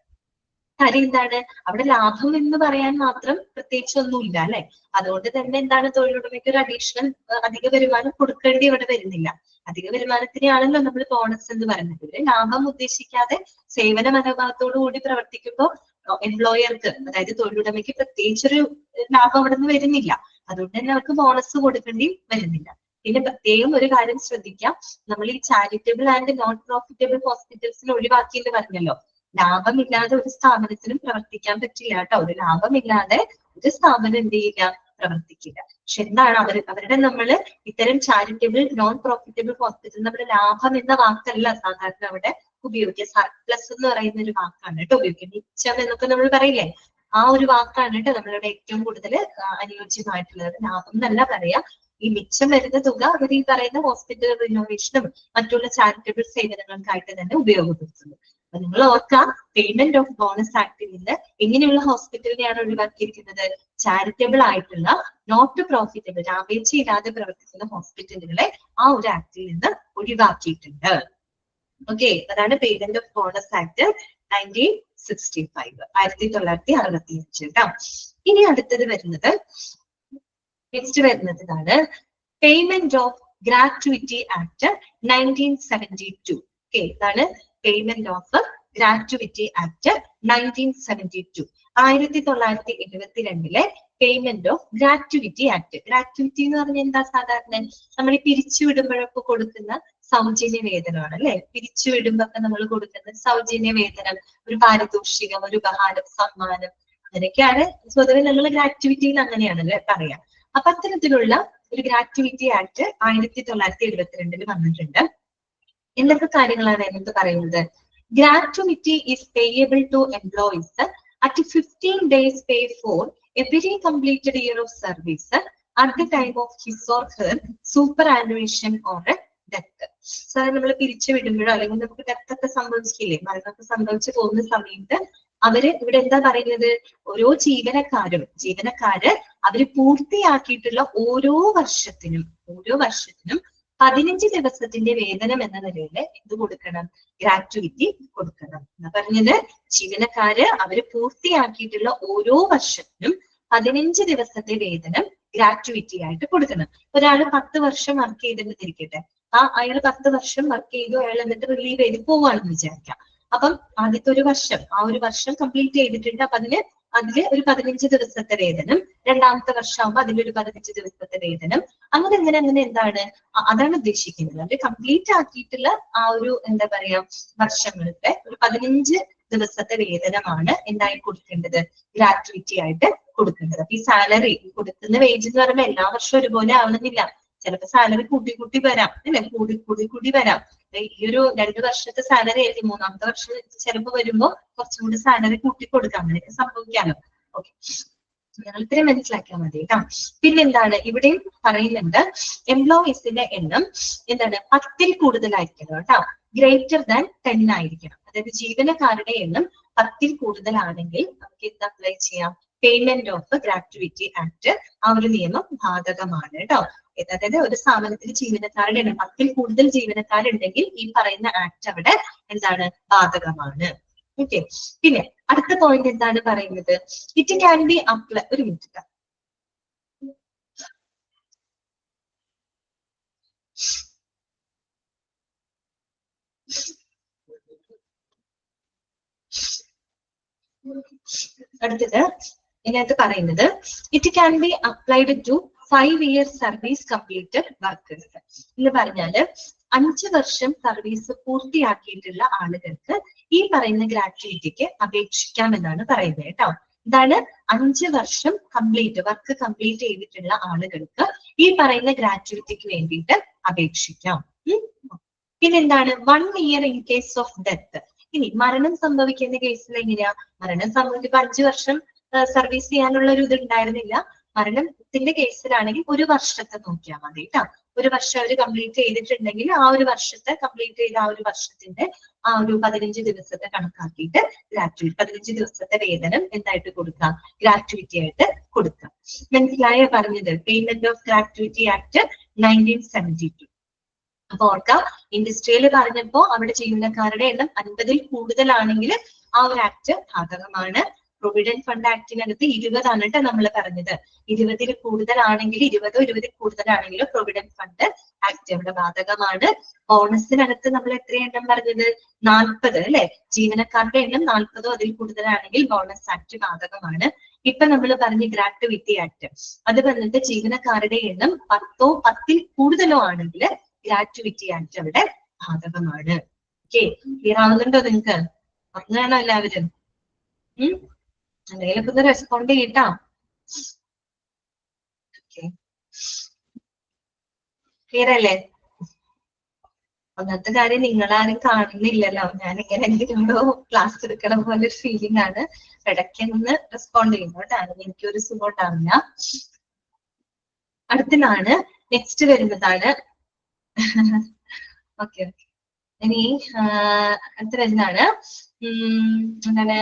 കാര്യം എന്താണ്, അവിടെ ലാഭം എന്ന് പറയാൻ മാത്രം പ്രത്യേകിച്ച് ഒന്നുമില്ല അല്ലെ. അതുകൊണ്ട് തന്നെ എന്താണ്, തൊഴിലുടമയ്ക്ക് ഒരു അഡീഷണൽ അധിക വരുമാനം കൊടുക്കേണ്ടി ഇവിടെ വരുന്നില്ല. അധിക വരുമാനത്തിനെയാണല്ലോ നമ്മൾ ബോണസ് എന്ന് പറയുന്നത്. ലാഭം ഉദ്ദേശിക്കാതെ സേവന മനോഭാവത്തോടു കൂടി പ്രവർത്തിക്കുമ്പോൾ എംപ്ലോയർക്ക്, അതായത് തൊഴിലുടമയ്ക്ക് പ്രത്യേകിച്ചൊരു ലാഭം അവിടെ നിന്ന് വരുന്നില്ല. അതുകൊണ്ട് തന്നെ അവർക്ക് ബോണസ് കൊടുക്കേണ്ടി വരുന്നില്ല. പിന്നെ പ്രത്യേകം ഒരു കാര്യം ശ്രദ്ധിക്കാം, നമ്മൾ ഈ ചാരിറ്റബിൾ ആൻഡ് നോൺ പ്രോഫിറ്റബിൾ ഹോസ്പിറ്റൽസിന് ഒഴിവാക്കിയെന്ന് പറഞ്ഞല്ലോ. ലാഭമില്ലാതെ ഒരു സ്ഥാപനത്തിനും പ്രവർത്തിക്കാൻ പറ്റില്ല കേട്ടോ. ഒരു ലാഭമില്ലാതെ ഒരു സ്ഥാപനം എന്ത് ചെയ്യില്ല, പ്രവർത്തിക്കില്ല. പക്ഷെ എന്താണ് അവരുടെ നമ്മള് ഇത്തരം ചാരിറ്റബിൾ നോൺ പ്രോഫിറ്റബിൾ ഹോസ്പിറ്റൽ നമ്മുടെ ലാഭം എന്ന വാക്കല്ല സാധാരണ അവിടെ ഉപയോഗിക്കുക. സർപ്ലസ് എന്ന് പറയുന്ന ഒരു വാക്കാണ് കേട്ടോ ഉപയോഗിക്കുക. മിച്ചം എന്നൊക്കെ നമ്മൾ പറയില്ലേ, ആ ഒരു വാക്കാണ് കേട്ടോ നമ്മളിവിടെ ഏറ്റവും കൂടുതൽ അനുയോജ്യമായിട്ടുള്ളത്. ലാഭം എന്നല്ല പറയാ. ഈ മിച്ചം വരുന്ന തുക അവർ ഈ പറയുന്ന ഹോസ്പിറ്റൽ റിനോവേഷനും മറ്റുള്ള ചാരിറ്റബിൾ സേവനങ്ങൾക്കായിട്ട് തന്നെ ഉപയോഗപ്പെടുത്തുന്നു. അപ്പൊ നിങ്ങൾ ഓർക്കാം, പേയ്മെന്റ് ഓഫ് ബോണസ് ആക്ടിൽ നിന്ന് എങ്ങനെയുള്ള ഹോസ്പിറ്റലിനെയാണ് ഒഴിവാക്കിയിരിക്കുന്നത്? ചാരിറ്റബിൾ ആയിട്ടുള്ള നോട്ട് പ്രോഫിറ്റബിൾ, ലാഭേച്ഛയില്ലാതെ പ്രവർത്തിക്കുന്ന ഹോസ്പിറ്റലുകളെ ആ ഒരു ആക്ടിൽ നിന്ന് ഒഴിവാക്കിയിട്ടുണ്ട്. ഓക്കെ, അതാണ് പേയ്മെന്റ് ഓഫ് ബോണസ് ആക്ട് 1965, 1965 കേട്ടോ. ഇനി അടുത്തത് വരുന്നത്, നെക്സ്റ്റ് വരുന്നത് ഇതാണ് payment of gratuity act 1972. Okay, ഇതാണ് payment of gratuity act 1972, 1972 payment of gratuity act. Gratuity എന്ന് പറഞ്ഞാൽ എന്താ? സാധാരണ നമ്മൾ ഈ പിരിച്ചുവിടുമ്പോഴൊക്കെ കൊടുക്കുന്ന സൗജന്യ വേതനമാണ് അല്ലെ. പിരിച്ചുവിടുമ്പോ ഒക്കെ നമ്മൾ കൊടുക്കുന്ന സൗജന്യ വേതനം, ഒരു പാരിതോഷികം, ഒരു ഉപഹാരം, സമ്മാനം, അങ്ങനെയൊക്കെയാണ് പൊതുവെ നമ്മൾ ഗ്രാറ്റുവിറ്റിയിൽ അങ്ങനെയാണല്ലേ പറയാം. അപ്പൊ അത്തരത്തിലുള്ള ഒരു ഗ്രാറ്റുവിറ്റി ആക്ട് 1972 വന്നിട്ടുണ്ട്. എന്തൊക്കെ കാര്യങ്ങളാണ് അതിനകത്ത് പറയുന്നത്? Gratuity is payable to employees at 15 days pay for every completed year of service at the time of his or her superannuation or death. Sir നമ്മൾ പിരിച്ചു വിടുമ്പോഴോ അല്ലെങ്കിൽ നമുക്ക് ഡെത്ത് ഒക്കെ സംഭവിച്ചില്ലേ, മരണമൊക്കെ സംഭവിച്ചു പോകുന്ന സമയത്ത് അവര് ഇവിടെ എന്താ പറയുന്നത്? ഓരോ ജീവനക്കാര് അവര് പൂർത്തിയാക്കിയിട്ടുള്ള ഓരോ വർഷത്തിനും 15 ദിവസത്തിന്റെ വേതനം എന്ന നിലയിൽ എന്ത് കൊടുക്കണം? ഗ്രാറ്റുവിറ്റി കൊടുക്കണം എന്നാ പറഞ്ഞത്. ജീവനക്കാര് അവര് പൂർത്തിയാക്കിയിട്ടുള്ള ഓരോ വർഷത്തിനും 15 ദിവസത്തെ വേതനം ഗ്രാറ്റുവിറ്റി ആയിട്ട് കൊടുക്കണം. ഒരാൾ 10 വർഷം വർക്ക് ചെയ്തിട്ടിരിക്കട്ടെ, അയാൾ 10 വർഷം വർക്ക് ചെയ്തു, അയാൾ എന്നിട്ട് റിലീവ് ചെയ്ത് പോവാണെന്ന് വിചാരിക്കാം. അപ്പം ആദ്യത്തെ ഒരു വർഷം, ആ ഒരു വർഷം കംപ്ലീറ്റ് ചെയ്തിട്ടുണ്ട്. അപ്പൊ അതില് ഒരു 15 ദിവസത്തെ വേതനം, രണ്ടാമത്തെ വർഷമാകുമ്പോൾ അതിലൊരു 15 ദിവസത്തെ വേതനം, അങ്ങനെ എന്താണ് അതാണ് ഉദ്ദേശിക്കുന്നത്. അത് കംപ്ലീറ്റ് ആക്കിയിട്ടുള്ള ആ ഒരു എന്താ പറയാ വർഷങ്ങളുടെ ഒരു 15 ദിവസത്തെ വേതനമാണ് എന്തായി കൊടുക്കേണ്ടത്? ഗ്രാറ്റുവിറ്റി ആയിട്ട് കൊടുക്കേണ്ടത്. അപ്പൊ ഈ സാലറി കൊടുക്കുന്ന വേജ് എന്ന് പറയുമ്പോൾ എല്ലാ വർഷവും ഒരുപോലെ ആവണമെന്നില്ല. ചിലപ്പോൾ സാലറി കൂട്ടി വരാം അല്ലെ, കൂടി വരാം. ഈ ഒരു 2 വർഷത്തെ സാലറി ആയിരിക്കും, 3ാമത്തെ വർഷം ചിലപ്പോൾ വരുമ്പോൾ കുറച്ചും കൂടി സാലറി കൂട്ടി കൊടുക്കാം. അങ്ങനെയൊക്കെ സംഭവിക്കാമല്ലോ. ഓക്കെ, ഞങ്ങൾ ഇത്രയും മനസ്സിലാക്കിയാൽ മതി കേട്ടോ. പിന്നെന്താണ് ഇവിടെയും പറയുന്നുണ്ട്, എംപ്ലോയീസിന്റെ എണ്ണം എന്താണ് 10ൽ കൂടുതലായിരിക്കണം കേട്ടോ. ഗ്രേറ്റർ ദാൻ 10 ആയിരിക്കണം. അതായത് ജീവനക്കാരുടെ എണ്ണം 10ൽ കൂടുതലാണെങ്കിൽ നമുക്ക് എന്ത് അപ്ലൈ ചെയ്യാം? പേയ്മെന്റ് ഓഫ് ഗ്രാറ്റുവിറ്റി ആക്ട്, ആ ഒരു നിയമം ബാധകമാണ് കേട്ടോ. അതായത് ഒരു സ്ഥാപനത്തിൽ ജീവനക്കാരുടെ എണ്ണം 10ൽ കൂടുതൽ ജീവനക്കാരുണ്ടെങ്കിൽ ഈ പറയുന്ന ആക്ട് അവിടെ എന്താണ്? ബാധകമാണ്. ഓക്കെ, പിന്നെ അടുത്ത പോയിന്റ് എന്താണ് പറയുന്നത്? ഇറ്റ് ക്യാൻ ബി അപ്ലൈ, ഒരു മിനിറ്റ്. അടുത്തത് ഇതിനകത്ത് പറയുന്നത്, it can be applied to 5 years service completed workers എന്ന് പറഞ്ഞാല് 5 വർഷം സർവീസ് പൂർത്തിയാക്കിയിട്ടുള്ള ആളുകൾക്ക് ഈ പറയുന്ന ഗ്രാറ്റുവിറ്റിക്ക് അപേക്ഷിക്കാമെന്നാണ് പറയുന്നത് കേട്ടോ. എന്താണ്? 5 വർഷം വർക്ക് കംപ്ലീറ്റ് ചെയ്തിട്ടുള്ള ആളുകൾക്ക് ഈ പറയുന്ന ഗ്രാറ്റുവിറ്റിക്ക് വേണ്ടിയിട്ട് അപേക്ഷിക്കാം. പിന്നെന്താണ്? 1 year in case of death. ഇനി മരണം സംഭവിക്കുന്ന കേസിൽ എങ്ങനെയാ? മരണം സംഭവിക്കുമ്പോൾ 5 വർഷം സർവീസ് ചെയ്യാനുള്ള ഒരു ഇത് ഉണ്ടായിരുന്നില്ല. മരണത്തിന്റെ കേസിലാണെങ്കിൽ 1 വർഷത്തെ നോക്കിയാൽ മതി കേട്ടോ. 1 വർഷം അവർ കംപ്ലീറ്റ് ചെയ്തിട്ടുണ്ടെങ്കിൽ ആ ഒരു വർഷത്തെ കംപ്ലീറ്റ് ചെയ്ത ആ ഒരു വർഷത്തിന്റെ ആ ഒരു 15 ദിവസത്തെ കണക്കാക്കിയിട്ട് ഗ്രാറ്റുവിറ്റി 15 ദിവസത്തെ വേതനം എന്തായിട്ട് കൊടുക്കാം? ഗ്രാറ്റുവിറ്റി ആയിട്ട് കൊടുക്കാം. മനസ്സിലായ പറഞ്ഞത്? Payment of gratuity act 1972. അപ്പൊ ഓർക്കാം, ഇൻഡസ്ട്രിയിൽ പറഞ്ഞപ്പോ അവിടെ ജീവനക്കാരുടെ എണ്ണം 50ൽ കൂടുതലാണെങ്കിൽ ആ ഒരു ആക്ട് ബാധകമാണ്. പ്രൊവിഡന്റ് ഫണ്ട് ആക്ടിനകത്ത് 20 കേട്ടോ നമ്മൾ പറഞ്ഞത്. 20 കൂടുതലാണെങ്കിൽ 20 കൂടുതലാണെങ്കിലോ പ്രൊവിഡന്റ് ഫണ്ട് ആക്ട് ഇവിടെ ബാധകമാണ്. ബോണസിനകത്ത് നമ്മൾ എത്ര എണ്ണം പറഞ്ഞത്? 40 അല്ലെ? ജീവനക്കാരുടെ എണ്ണം 40 അതിൽ കൂടുതലാണെങ്കിൽ ബോണസ് ആക്ട് ബാധകമാണ്. ഇപ്പൊ നമ്മൾ പറഞ്ഞ ഗ്രാറ്റുവിറ്റി ആക്ട്, അത് വന്നിട്ട് ജീവനക്കാരുടെ എണ്ണം 10 10 കൂടുതലോ ആണെങ്കിൽ ഗ്രാറ്റുവിറ്റി ആക്ട് അവിടെ ബാധകമാണ്. ഓക്കെ, ക്ലിയർ ആവുന്നുണ്ടോ നിങ്ങൾക്ക്? അങ്ങനെയാണോ എല്ലാവരും? എന്തെങ്കിലുമൊക്കെ ഒന്ന് റെസ്പോണ്ട് ചെയ്യട്ടാ. ക്ലിയർ അല്ലേ? ഒന്നാമത്തെ കാര്യം നിങ്ങളാരും കാണുന്നില്ലല്ലോ, ഞാൻ ഇങ്ങനെ എന്തിനോടോ ക്ലാസ് എടുക്കണ പോലെ ഒരു ഫീലിംഗ് ആണ്. ഇടയ്ക്കൊന്ന് റെസ്പോണ്ട് ചെയ്യുന്നു കേട്ടോ, എനിക്കൊരു സുഖം ഉണ്ടാവില്ല. അടുത്തതാണ് നെക്സ്റ്റ് വരുന്നതാണ്. ഓക്കെ ഓക്കെ, ഇനി അടുത്ത വരുന്നതാണ് എന്താണ്?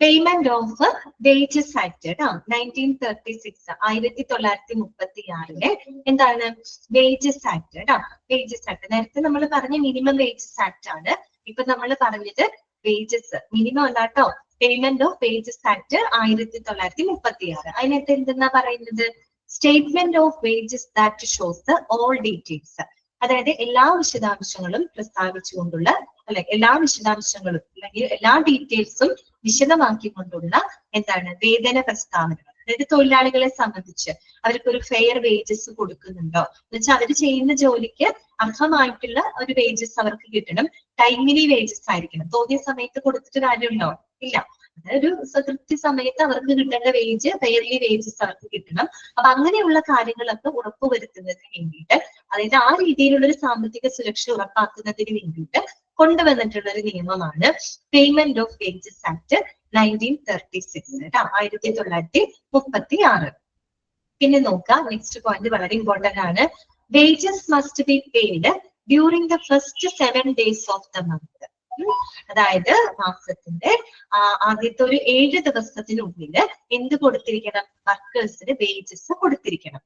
പേയ്മെന്റ് ഓഫ് വേജസ് ആക്ട് കേട്ടോ, 1936 1936 എന്താണ്? വേജസ് ആക്ട് കേട്ടോ, വേജസ് ആക്ട്. നേരത്തെ നമ്മൾ പറഞ്ഞ മിനിമം വേജസ് ആക്ട് ആണ്, ഇപ്പൊ നമ്മൾ പറഞ്ഞത് വേജസ് മിനിമം അല്ല കേട്ടോ. Payment of wages act 1936. അതിനകത്ത് എന്തെന്നാ പറയുന്നത്? Statement of wages that shows all details, അതായത് എല്ലാ വിശദാംശങ്ങളും പ്രസ്താവിച്ചുകൊണ്ടുള്ള, അല്ലെ എല്ലാ വിശദാംശങ്ങളും അല്ലെങ്കിൽ എല്ലാ ഡീറ്റെയിൽസും വിശദമാക്കിക്കൊണ്ടുള്ള എന്താണ്? വേതന പ്രസ്താവനകൾ. അതായത് തൊഴിലാളികളെ സംബന്ധിച്ച് അവർക്ക് ഒരു ഫെയർ വേജസ് കൊടുക്കുന്നുണ്ടോ എന്ന് വെച്ചാൽ അവർ ചെയ്യുന്ന ജോലിക്ക് അർഹമായിട്ടുള്ള ഒരു വേജസ് അവർക്ക് കിട്ടണം. ടൈമിലി വേജസ് ആയിരിക്കണം. തോന്നിയ സമയത്ത് കൊടുത്തിട്ട് കാര്യമുണ്ടോ? ഇല്ല. അതൊരു കൃത്യസമയത്ത് അവർക്ക് കിട്ടേണ്ട വേജ്, ഫെയർലി വേജസ് അവർക്ക് കിട്ടണം. അപ്പൊ അങ്ങനെയുള്ള കാര്യങ്ങളൊക്കെ ഉറപ്പുവരുത്തുന്നതിന് വേണ്ടിയിട്ട്, അതായത് ആ രീതിയിലുള്ള ഒരു സാമ്പത്തിക സുരക്ഷ ഉറപ്പാക്കുന്നതിന് വേണ്ടിയിട്ട് കൊണ്ടുവന്നിട്ടുള്ള ഒരു നിയമമാണ് പേയ്മെന്റ് ഓഫ് വേജസ് ആക്ട് 1936 കേട്ടോ, 1936. പിന്നെ നോക്കാം, നെക്സ്റ്റ് പോയിന്റ് വളരെ ഇമ്പോർട്ടന്റ് ആണ്. Wages must be paid during the first 7 days of the month. അതായത് മാസത്തിന്റെ ആദ്യത്തെ ഒരു 7 ദിവസത്തിനുള്ളിൽ എന്ത് കൊടുത്തിരിക്കണം? വർക്കേഴ്സിന് വേജസ് കൊടുത്തിരിക്കണം.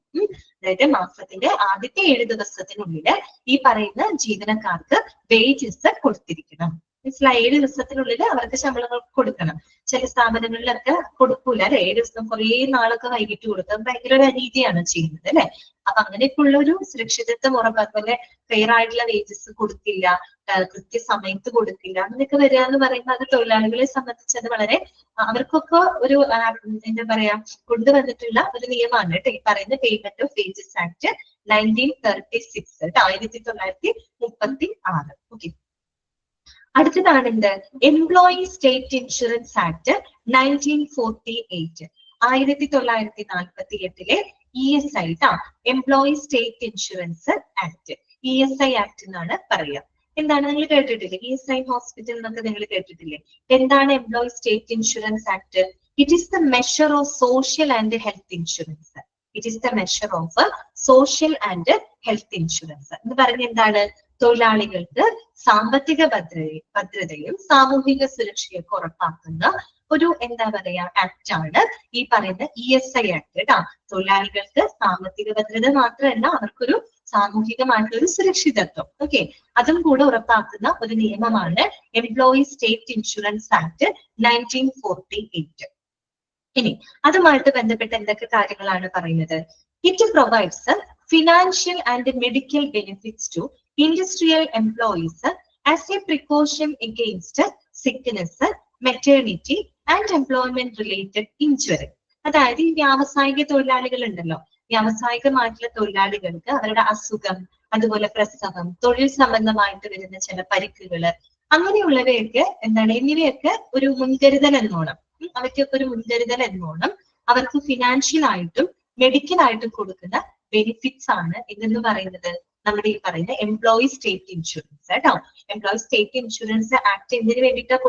അതായത് മാസത്തിന്റെ ആദ്യത്തെ 7 ദിവസത്തിനുള്ളിൽ ഈ പറയുന്ന ജീവനക്കാർക്ക് വേജസ് കൊടുത്തിരിക്കണം. മനസ്സിലായി? 7 ദിവസത്തിനുള്ളിൽ അവർക്ക് ശമ്പളങ്ങൾ കൊടുക്കണം. ചില സ്ഥാപനങ്ങളിലൊക്കെ കൊടുക്കൂല അല്ലെ, 7 ദിവസം കുറേ നാളൊക്കെ വൈകിട്ട് കൊടുക്കുക, ഭയങ്കര ഒരു അനീതിയാണ് ചെയ്യുന്നത് അല്ലെ. അപ്പൊ അങ്ങനെയൊക്കെയുള്ള ഒരു സുരക്ഷിതത്വം ഉറപ്പാക്കുക, ഫെയർ ആയിട്ടുള്ള വേജസ് കൊടുക്കില്ല, കൃത്യസമയത്ത് കൊടുക്കില്ല, അങ്ങനെയൊക്കെ വരിക എന്ന് പറയുമ്പോൾ അത് തൊഴിലാളികളെ സംബന്ധിച്ച് അത് വളരെ അവർക്കൊക്കെ ഒരു എന്താ പറയാ കൊണ്ടുവന്നിട്ടുള്ള ഒരു നിയമമാണ് കേട്ടോ ഈ പറയുന്ന payment of wages act 1936 1936. Okay, അടുത്തതാണ് എന്ത്? Employee state insurance act 1948 1948 ESI ട്ടാ, employee state insurance act, ESI act എന്നാണ് പറയുക. എന്താണ് നിങ്ങൾ കേട്ടിട്ടില്ലേ? ESI ഹോസ്പിറ്റൽ എന്നൊക്കെ നിങ്ങൾ കേട്ടിട്ടില്ലേ? എന്താണ് employee state insurance act? It is the measure of social and health insurance. It is the measure of social and health insurance എന്ന് പറഞ്ഞ എന്താണ്? തൊഴിലാളികൾക്ക് സാമ്പത്തിക ഭദ്രതയും സാമൂഹിക സുരക്ഷയൊക്കെ ഉറപ്പാക്കുന്ന ഒരു എന്താ പറയാ ആക്ട് ആണ് ഈ പറയുന്ന ESI ആക്ട് കേട്ടോ. തൊഴിലാളികൾക്ക് സാമ്പത്തിക ഭദ്രത മാത്രമല്ല, അവർക്കൊരു സാമൂഹികമായിട്ടുള്ള ഒരു സുരക്ഷിതത്വം ഓക്കെ അതും കൂടെ ഉറപ്പാക്കുന്ന ഒരു നിയമമാണ് എംപ്ലോയി സ്റ്റേറ്റ് ഇൻഷുറൻസ് ആക്ട് 1948. ഇനി അതുമായിട്ട് ബന്ധപ്പെട്ട് എന്തൊക്കെ കാര്യങ്ങളാണ് പറയുന്നത്? It provides financial and medical benefits to industrial employees as a precaution against sickness, maternity and employment related injury. അതായത് ഈ വ്യാവസായിക തൊഴിലാളികൾ ഉണ്ടല്ലോ, വ്യാവസായികമായിട്ടുള്ള തൊഴിലാളികൾക്ക് അവരുടെ അസുഖം, അതുപോലെ പ്രസവം, തൊഴിൽ സംബന്ധമായിട്ട് വരുന്ന ചില പരിക്കുകള്, അങ്ങനെയുള്ളവയൊക്കെ എന്താണ് എന്നിവയൊക്കെ ഒരു മുൻകരുതൽ എന്നോണം, അവയ്ക്കൊക്കെ ഒരു മുൻകരുതൽ എന്നോണം അവർക്ക് ഫിനാൻഷ്യൽ ആയിട്ടും മെഡിക്കൽ ആയിട്ടും കൊടുക്കുന്ന ബെനിഫിറ്റ്സ് ആണ് ഇതെന്ന് പറയുന്നത് നമ്മുടെ ഈ പറയുന്ന എംപ്ലോയി സ്റ്റേറ്റ് ഇൻഷുറൻസ് കേട്ടോ. എംപ്ലോയി സ്റ്റേറ്റ് ഇൻഷുറൻസ് ആക്ട് എന്തിനു വേണ്ടിയിട്ടാണ്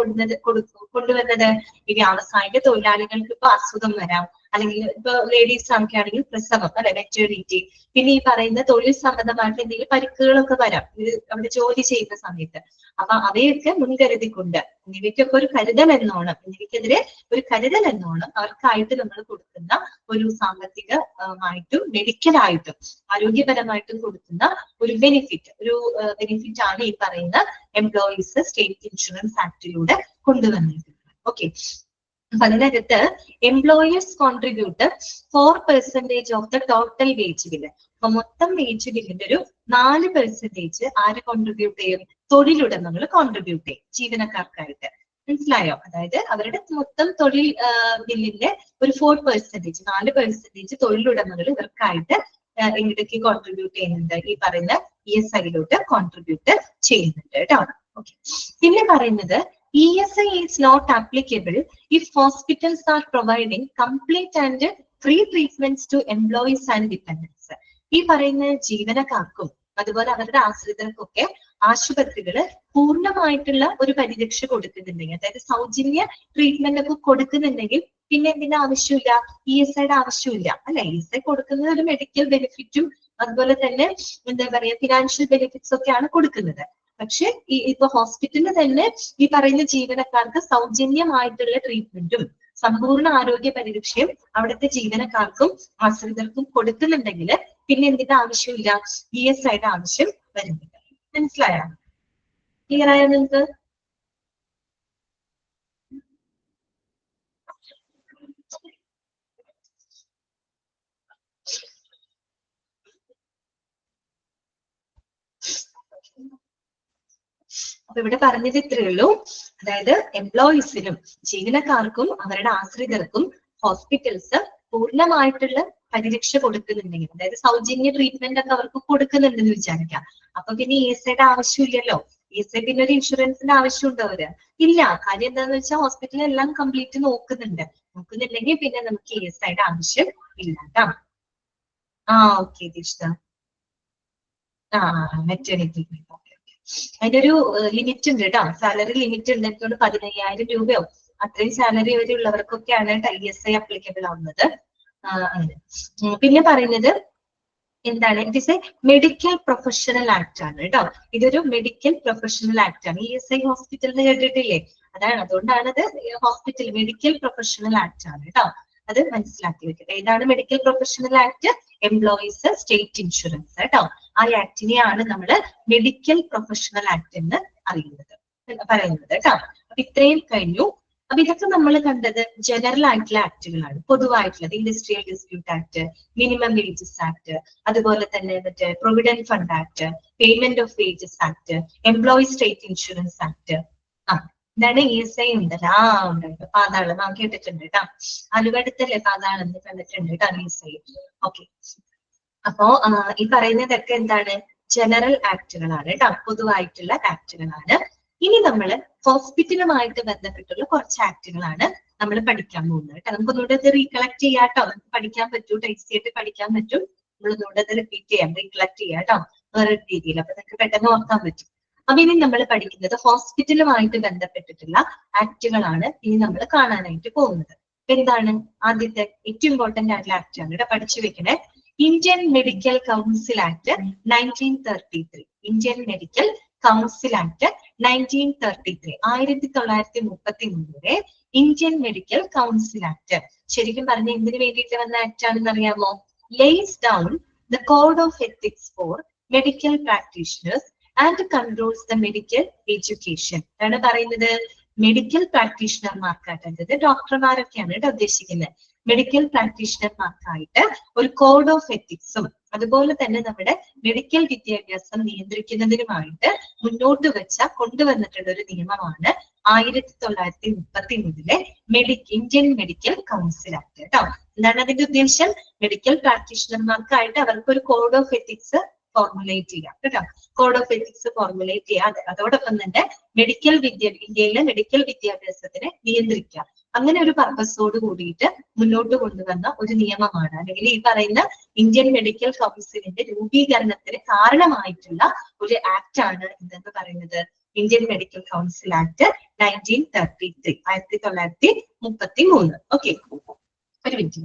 കൊണ്ടുവന്നത്? ഈ വ്യാവസായിക തൊഴിലാളികൾക്ക് ഇപ്പൊ അസുഖം വരാം, അല്ലെങ്കിൽ ഇപ്പൊ ലേഡീസ് ആണെങ്കിൽ പ്രസവം അല്ലെ, മെറ്റേണിറ്റി, പിന്നെ ഈ പറയുന്ന തൊഴിൽ സംബന്ധമായിട്ട് എന്തെങ്കിലും പരിക്കുകളൊക്കെ വരാം അവിടെ ജോലി ചെയ്യുന്ന സമയത്ത്. അപ്പൊ അവയൊക്കെ മുൻകരുതിക്കൊണ്ട് ഇവയ്ക്കൊക്കെ ഒരു കരുതൽ എന്നോണം, ഇവയ്ക്കെതിരെ ഒരു കരുതൽ എന്നോണം അവർക്കായിട്ട് നമ്മൾ കൊടുക്കുന്ന ഒരു സാമ്പത്തികമായിട്ടും മെഡിക്കലായിട്ടും ആരോഗ്യപരമായിട്ടും കൊടുക്കുന്ന ഒരു ബെനിഫിറ്റ് ആണ് ഈ പറയുന്ന എംപ്ലോയീസ് സ്റ്റേറ്റ് ഇൻഷുറൻസ് ആക്ടിലൂടെ കൊണ്ടുവന്നിരിക്കുന്നത്. ഓക്കെ. അപ്പൊ അതിനകത്ത് employers contribute 4% of the total wage bill. അപ്പൊ മൊത്തം വേജ് ബില്ലിന്റെ ഒരു 4% ആര് കോൺട്രിബ്യൂട്ട് ചെയ്യും? തൊഴിലുടമകൾ കോൺട്രിബ്യൂട്ട് ചെയ്യും ജീവനക്കാർക്കായിട്ട്. മനസ്സിലായോ? അതായത് അവരുടെ മൊത്തം തൊഴിൽ ബില്ലിന്റെ ഒരു 4%, 4% തൊഴിലുടമകൾ ഇവർക്കായിട്ട് എങ്ങോട്ടേക്ക് കോൺട്രിബ്യൂട്ട് ചെയ്യുന്നുണ്ട്? ഈ പറയുന്ന ESIയിലോട്ട് കോൺട്രിബ്യൂട്ട് ചെയ്യുന്നുണ്ട് കേട്ടോ. ഓക്കെ. പിന്നെ പറയുന്നത് ESI is not applicable if hospitals are providing complete and free treatments to employees and dependents. ഈ പറയുന്ന ജീവനക്കാർക്കും അതുപോലെ അവരുടെ ആശ്രിതർക്കൊക്കെ ആശുപത്രികള് പൂർണ്ണമായിട്ടുള്ള ഒരു പരിരക്ഷ കൊടുക്കുന്നുണ്ടെങ്കിൽ, അതായത് സൗജന്യ ട്രീറ്റ്മെന്റ് ഒക്കെ കൊടുക്കുന്നുണ്ടെങ്കിൽ പിന്നെ എന്തിന്റെ ആവശ്യമില്ല? ESIയുടെ ആവശ്യമില്ല അല്ലെ? ESI കൊടുക്കുന്നത് ഒരു മെഡിക്കൽ ബെനിഫിറ്റും അതുപോലെ തന്നെ എന്താ പറയാ ഫിനാൻഷ്യൽ ബെനിഫിറ്റ്സ് ഒക്കെയാണ് കൊടുക്കുന്നത്. പക്ഷെ ഇപ്പൊ ഹോസ്പിറ്റലിൽ തന്നെ ഈ പറയുന്ന ജീവനക്കാർക്ക് സൗജന്യമായിട്ടുള്ള ട്രീറ്റ്മെന്റും സമ്പൂർണ്ണ ആരോഗ്യ പരിരക്ഷയും അവിടുത്തെ ജീവനക്കാർക്കും ആശ്രിതർക്കും കൊടുക്കുന്നുണ്ടെങ്കിൽ പിന്നെ എന്തിന്റെ ആവശ്യമില്ല? ESIയുടെ ആവശ്യം വരുന്നില്ല. മനസ്സിലായോ? ക്ലിയർ ആയോ നിങ്ങൾക്ക്? അപ്പൊ ഇവിടെ പറഞ്ഞത് ഇത്രയേ ഉള്ളൂ. അതായത് എംപ്ലോയീസിനും ജീവനക്കാർക്കും അവരുടെ ആശ്രിതർക്കും ഹോസ്പിറ്റൽസ് പൂർണ്ണമായിട്ടുള്ള പരിരക്ഷ കൊടുക്കുന്നുണ്ടെങ്കിൽ, അതായത് സൗജന്യ ട്രീറ്റ്മെന്റ് ഒക്കെ അവർക്ക് കൊടുക്കുന്നുണ്ടെന്ന് വിചാരിക്കാം. അപ്പൊ പിന്നെ ESIയുടെ ആവശ്യമില്ലല്ലോ. ESI പിന്നെ ഒരു ഇൻഷുറൻസിന്റെ ആവശ്യമുണ്ടോ? അവര് ഇല്ല. കാര്യം എന്താന്ന് വെച്ചാൽ ഹോസ്പിറ്റൽ എല്ലാം കംപ്ലീറ്റ് നോക്കുന്നുണ്ടെങ്കിൽ പിന്നെ നമുക്ക് ESIയുടെ ആവശ്യം ഇല്ല കേട്ടോ. ഓക്കെ ദീക്ഷിത. മെറ്റേണിറ്റി. അതിന്റെ ഒരു ലിമിറ്റ് ഉണ്ട് കേട്ടോ. സാലറി ലിമിറ്റ് ഉണ്ട്. എനിക്കോട് 15,000 രൂപയോ അത്രയും സാലറി വരെയുള്ളവർക്കൊക്കെയാണ് ESI അപ്ലിക്കബിൾ ആവുന്നത്. അങ്ങനെ. പിന്നെ പറയുന്നത് എന്താണ്? It is A medical professional act ആണ് കേട്ടോ. ഇതൊരു മെഡിക്കൽ പ്രൊഫഷണൽ ആക്ട് ആണ്. ESI ഹോസ്പിറ്റലിന് കേട്ടിട്ടില്ലേ? അതുകൊണ്ടാണ് അത് ഹോസ്പിറ്റൽ മെഡിക്കൽ പ്രൊഫഷണൽ ആക്ട് ആണ് കേട്ടോ. അത് മനസ്സിലാക്കി വെക്കട്ടെ. ഏതാണ് medical professional act? Employees state insurance കേട്ടോ. ആ ആക്ടിനെയാണ് നമ്മൾ മെഡിക്കൽ പ്രൊഫഷണൽ ആക്ട് എന്ന് പറയുന്നത് കേട്ടോ. അപ്പൊ ഇത്രയും കഴിഞ്ഞു. അപ്പൊ ഇതൊക്കെ നമ്മൾ കണ്ടത് ജനറൽ ആയിട്ടുള്ള ആക്ടുകളാണ്, പൊതുവായിട്ടുള്ളത്. Industrial dispute act, minimum wages act, അതുപോലെ തന്നെ മറ്റേ provident fund act, payment of wages act, employee state insurance act. ഇതാണ് ESI ഉണ്ടല്ലോ. ഉണ്ട്. പാതാളം കേട്ടിട്ടുണ്ട് കേട്ടോ. ആലുവടുത്തല്ലേ പാതാളം കണ്ടിട്ടുണ്ട് കേട്ടോ ESI. ഓക്കെ. അപ്പോ ഈ പറയുന്നതൊക്കെ എന്താണ്? ജനറൽ ആക്ടുകളാണ് കേട്ടോ, പൊതുവായിട്ടുള്ള ആക്ടുകളാണ്. ഇനി നമ്മൾ ഹോസ്പിറ്റലുമായിട്ട് ബന്ധപ്പെട്ടുള്ള കുറച്ച് ആക്ടുകളാണ് നമ്മൾ പഠിക്കാൻ പോകുന്നത് കേട്ടോ. നമുക്കൊന്നുകൂടെ അത് റീകളക്ട് ചെയ്യാട്ടോ. നമുക്ക് പഠിക്കാൻ പറ്റൂ, ടേസ്റ്റി ആയിട്ട് പഠിക്കാൻ പറ്റും. നമ്മളൊന്നുകൂടെ അത് റിപ്പീറ്റ് ചെയ്യാം, റീകളക്ട് ചെയ്യാം കേട്ടോ, വേറെ രീതിയിൽ. അപ്പൊ നമുക്ക് പെട്ടെന്ന് ഓർക്കാൻ പറ്റും. അപ്പൊ ഇനി നമ്മൾ പഠിക്കുന്നത് ഹോസ്പിറ്റലുമായിട്ട് ബന്ധപ്പെട്ടിട്ടുള്ള ആക്ടുകളാണ് ഇനി നമ്മൾ കാണാനായിട്ട് പോകുന്നത്. എന്താണ് ആദ്യത്തെ ഏറ്റവും ഇമ്പോർട്ടന്റ് ആയിട്ടുള്ള ആക്ട് ആണ് ഇവിടെ പഠിച്ചു വെക്കണേ. Indian medical council act 1933. Indian medical council act 1933, 1933 Indian medical council act ശരിക്കും പറഞ്ഞ എന്തിനു വേണ്ടിയിട്ട് വന്ന ആക്ട് ആണെന്ന് അറിയാമോ? Lace down the code of ethics four medical practitioners and controls the medical education. ആണ് പറയുന്നത് മെഡിക്കൽ പ്രാക്ടീഷണർമാർക്കായിട്ട്, അതായത് ഡോക്ടർമാരൊക്കെയാണ് കേട്ടോ ഉദ്ദേശിക്കുന്നത്. മെഡിക്കൽ പ്രാക്ടീഷണർമാർക്കായിട്ട് ഒരു കോഡ് ഓഫ് എത്തിക്സും അതുപോലെ തന്നെ നമ്മുടെ മെഡിക്കൽ വിദ്യാഭ്യാസം നിയന്ത്രിക്കുന്നതിനുമായിട്ട് കൊണ്ടുവന്നിട്ടുള്ള ഒരു നിയമമാണ് 1933 ഇന്ത്യൻ മെഡിക്കൽ കൗൺസിൽ ആക്ട് കേട്ടോ. എന്താണ് അതിന്റെ ഉദ്ദേശം? മെഡിക്കൽ പ്രാക്ടീഷണർമാർക്കായിട്ട് അവർക്ക് ഒരു കോഡ് ഓഫ് എത്തിക്സ് ഫോർമുലേറ്റ് ചെയ്യാം കേട്ടോ. കോഡ് ഓഫ് എത്തിക്സ് ഫോർമുലേറ്റ് ചെയ്യാതെ അതോടൊപ്പം തന്നെ ഇന്ത്യയിലെ മെഡിക്കൽ വിദ്യാഭ്യാസത്തിനെ നിയന്ത്രിക്കാം. അങ്ങനെ ഒരു പർപ്പസോട് കൂടിയിട്ട് മുന്നോട്ട് കൊണ്ടുവന്ന ഒരു നിയമമാണ്, അല്ലെങ്കിൽ ഈ പറയുന്ന ഇന്ത്യൻ മെഡിക്കൽ കൗൺസിലിന്റെ രൂപീകരണത്തിന് കാരണമായിട്ടുള്ള ഒരു ആക്ട് ആണ് എന്തെന്ന് പറയുന്നത് Indian medical council act 1933, 1933. Okay, ഒരു മിനിറ്റ്.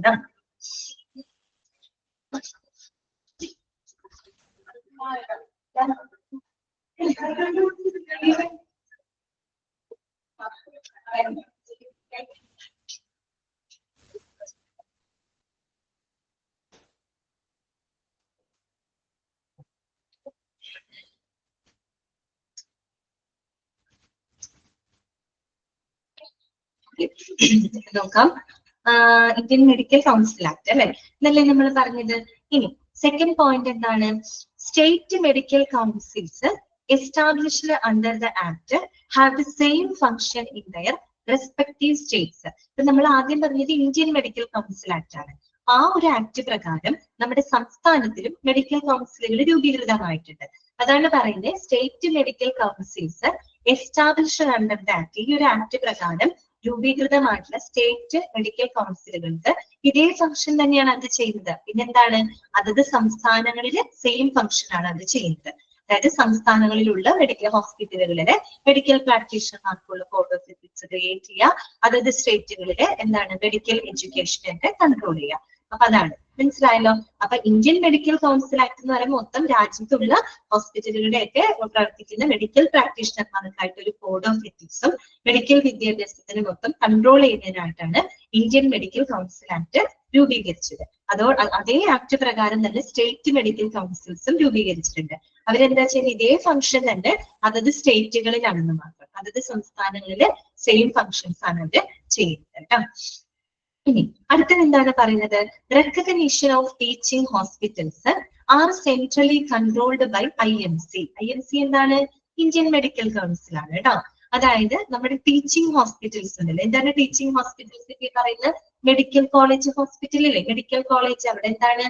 നോക്കാം. ഇന്ത്യൻ മെഡിക്കൽ കൗൺസിൽ ആക്ട് അല്ലെ, ഇതല്ലേ നമ്മൾ പറഞ്ഞത്. ഇനി സെക്കൻഡ് പോയിന്റ് എന്താണ്? State medical councils established under the act have the same function in their respective States. ഇപ്പൊ നമ്മൾ ആദ്യം പറഞ്ഞത് ഇന്ത്യൻ മെഡിക്കൽ കൗൺസിൽ ആക്ട് ആണ്. ആ ഒരു ആക്ട് പ്രകാരം നമ്മുടെ സംസ്ഥാനത്തിലും മെഡിക്കൽ കൗൺസിലുകൾ രൂപീകൃതമായിട്ടുണ്ട്. അതാണ് പറയുന്നത് state medical councils established under the act. ഈ ഒരു ആക്ട് പ്രകാരം രൂപീകൃതമായിട്ടുള്ള സ്റ്റേറ്റ് മെഡിക്കൽ കൗൺസിലുകൾക്ക് ഇതേ ഫംഗ്ഷൻ തന്നെയാണ് അത് ചെയ്യുന്നത്. പിന്നെന്താണ്? അതത് സംസ്ഥാനങ്ങളിലെ സെയിം ഫംഗ്ഷൻ ആണ് അത് ചെയ്യുന്നത്. അതായത് സംസ്ഥാനങ്ങളിലുള്ള മെഡിക്കൽ ഹോസ്പിറ്റലുകളിലെ മെഡിക്കൽ പ്രാക്ടീഷണർമാർക്കുള്ള കോഡ് ഓഫ് എത്തിക്സ് ക്രിയേറ്റ് ചെയ്യുക, അതത് സ്റ്റേറ്റുകളിലെ എന്താണ് മെഡിക്കൽ എഡ്യൂക്കേഷനൊക്കെ കൺട്രോൾ ചെയ്യുക. അപ്പൊ അതാണ്, മനസ്സിലായല്ലോ. അപ്പൊ ഇന്ത്യൻ മെഡിക്കൽ കൗൺസിൽ ആക്ട് എന്ന് പറയുമ്പോൾ മൊത്തം രാജ്യത്തുള്ള ഹോസ്പിറ്റലുകളുടെയൊക്കെ പ്രവർത്തിക്കുന്ന മെഡിക്കൽ പ്രാക്ടീഷണർമാർക്കായിട്ട് ഒരു കോഡ് ഓഫ് എത്തിക്സും മെഡിക്കൽ വിദ്യാഭ്യാസത്തിന് മൊത്തം കൺട്രോൾ ചെയ്യുന്നതിനായിട്ടാണ് ഇന്ത്യൻ മെഡിക്കൽ കൗൺസിൽ ആക്ട് രൂപീകരിച്ചത്. അതേ ആക്ട് പ്രകാരം തന്നെ സ്റ്റേറ്റ് മെഡിക്കൽ കൗൺസിൽസും രൂപീകരിച്ചിട്ടുണ്ട്. അവരെന്താ ചെയ്യുന്നത്? ഇതേ ഫംഗ്ഷൻ തന്നെ അതത് സ്റ്റേറ്റുകളിലാണെന്ന് മാത്രം, അതത് സംസ്ഥാനങ്ങളിലെ സെയിം ഫംഗ്ഷൻസ് ആണ് അവർ ചെയ്യുന്നത് കേട്ടോ. ഇനി അടുത്തത് എന്താണ് പറയുന്നത്? Recognition of teaching hospitals are centrally controlled by IMC. IMC എന്താണ്? ഇന്ത്യൻ മെഡിക്കൽ കൗൺസിൽ ആണ് കേട്ടോ. അതായത് നമ്മുടെ ടീച്ചിങ് ഹോസ്പിറ്റൽസ് ഉണ്ടല്ലോ. എന്താണ് ടീച്ചിങ് ഹോസ്പിറ്റൽസ് ഈ പറയുന്നത്? മെഡിക്കൽ കോളേജ് ഹോസ്പിറ്റലിലെ മെഡിക്കൽ കോളേജ്, അവിടെ എന്താണ്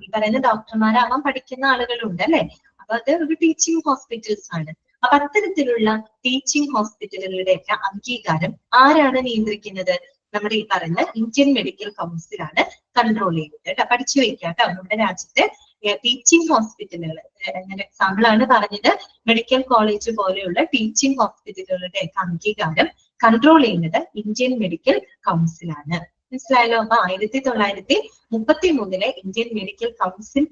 ഈ പറയുന്ന ഡോക്ടർമാരാവാൻ പഠിക്കുന്ന ആളുകളുണ്ട് അല്ലെ. അപ്പൊ അത് ഒരു ടീച്ചിങ് ഹോസ്പിറ്റൽസ് ആണ്. അപ്പൊ അത്തരത്തിലുള്ള ടീച്ചിങ് ഹോസ്പിറ്റലുകളുടെയൊക്കെ അംഗീകാരം ആരാണ് നിയന്ത്രിക്കുന്നത്? നമ്മുടെ ഈ പറയുന്ന ഇന്ത്യൻ മെഡിക്കൽ കൗൺസിലാണ് കൺട്രോൾ ചെയ്യുന്നത് കേട്ടോ. പഠിച്ചു വെക്കാം കേട്ടോ. നമ്മുടെ രാജ്യത്തെ ടീച്ചിങ് ഹോസ്പിറ്റലുകൾ, എക്സാമ്പിൾ ആണ് പറഞ്ഞത്, മെഡിക്കൽ കോളേജ് പോലെയുള്ള ടീച്ചിങ് ഹോസ്പിറ്റലുകളുടെ അംഗീകാരം കൺട്രോൾ ചെയ്യുന്നത് ഇന്ത്യൻ മെഡിക്കൽ കൗൺസിലാണ്. മനസ്സിലായല്ലോ. അപ്പൊ 1933 ഇന്ത്യൻ മെഡിക്കൽ കൗൺസിൽ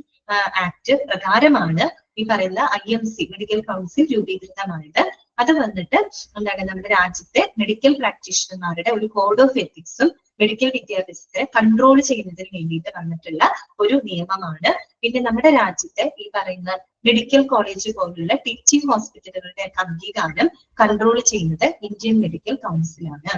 ആക്ട് പ്രകാരമാണ് ഈ പറയുന്ന IMC മെഡിക്കൽ കൗൺസിൽ രൂപീകൃതമായത്. അത് വന്നിട്ട് എന്താണ് നമ്മുടെ രാജ്യത്തെ മെഡിക്കൽ പ്രാക്ടീഷണർമാരുടെ ഒരു കോഡ് ഓഫ് എത്തിക്സും മെഡിക്കൽ വിദ്യാഭ്യാസത്തെ കൺട്രോൾ ചെയ്യുന്നതിന് വേണ്ടിയിട്ട് വന്നിട്ടുള്ള ഒരു നിയമമാണ്. പിന്നെ നമ്മുടെ രാജ്യത്തെ ഈ പറയുന്ന മെഡിക്കൽ കോളേജ് പോലുള്ള ടീച്ചിങ് ഹോസ്പിറ്റലുകളുടെ അംഗീകാരം കൺട്രോൾ ചെയ്യുന്നത് ഇന്ത്യൻ മെഡിക്കൽ കൗൺസിലാണ്.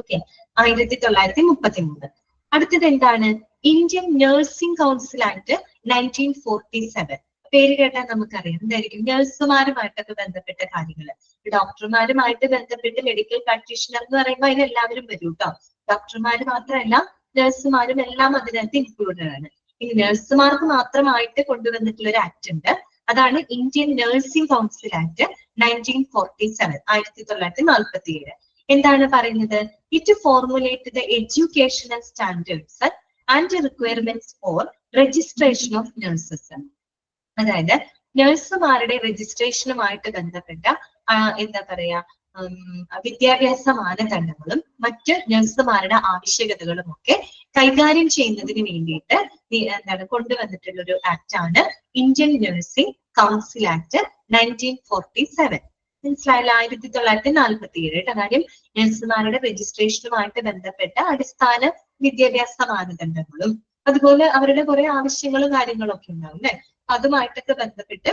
ഓക്കെ, 1933. അടുത്തത് എന്താണ്? Indian nursing council act 1947. പേര് കേട്ടാൽ നമുക്കറിയാം എന്തായിരിക്കും? നഴ്സുമാരുമായിട്ടൊക്കെ ബന്ധപ്പെട്ട കാര്യങ്ങൾ, ഡോക്ടർമാരുമായിട്ട് ബന്ധപ്പെട്ട് മെഡിക്കൽ പ്രാക്ടീഷണർ എന്ന് പറയുമ്പോൾ അതിന് എല്ലാവരും വരും കേട്ടോ. ഡോക്ടർമാര് മാത്രമല്ല, നഴ്സുമാരും എല്ലാം അതിനകത്ത് ഇൻക്ലൂഡഡ് ആണ്. ഇനി നഴ്സുമാർക്ക് മാത്രമായിട്ട് കൊണ്ടുവന്നിട്ടുള്ള ഒരു ആക്ട് ഉണ്ട്. അതാണ് ഇന്ത്യൻ നഴ്സിംഗ് കൗൺസിൽ ആക്ട് 1947, 1947. എന്താണ് പറയുന്നത്? It formulate the educational standards and requirements four registration of nurses. അതായത് നഴ്സുമാരുടെ രജിസ്ട്രേഷനുമായിട്ട് ബന്ധപ്പെട്ട എന്താ പറയാ വിദ്യാഭ്യാസ മാനദണ്ഡങ്ങളും മറ്റ് നഴ്സുമാരുടെ ആവശ്യകതകളും ഒക്കെ കൈകാര്യം ചെയ്യുന്നതിന് വേണ്ടിയിട്ട് എന്താണ് കൊണ്ടുവന്നിട്ടുള്ള ഒരു ആക്ട് ആണ് ഇന്ത്യൻ നഴ്സിംഗ് കൗൺസിൽ ആക്ട് 1947. മനസ്സിലായല്ലോ. 1947. കാര്യം നഴ്സുമാരുടെ രജിസ്ട്രേഷനുമായിട്ട് ബന്ധപ്പെട്ട അടിസ്ഥാന വിദ്യാഭ്യാസ മാനദണ്ഡങ്ങളും അതുപോലെ അവരുടെ കുറെ ആവശ്യങ്ങളും കാര്യങ്ങളും ഒക്കെ ഉണ്ടാവും അല്ലെ. അതുമായിട്ടൊക്കെ ബന്ധപ്പെട്ട്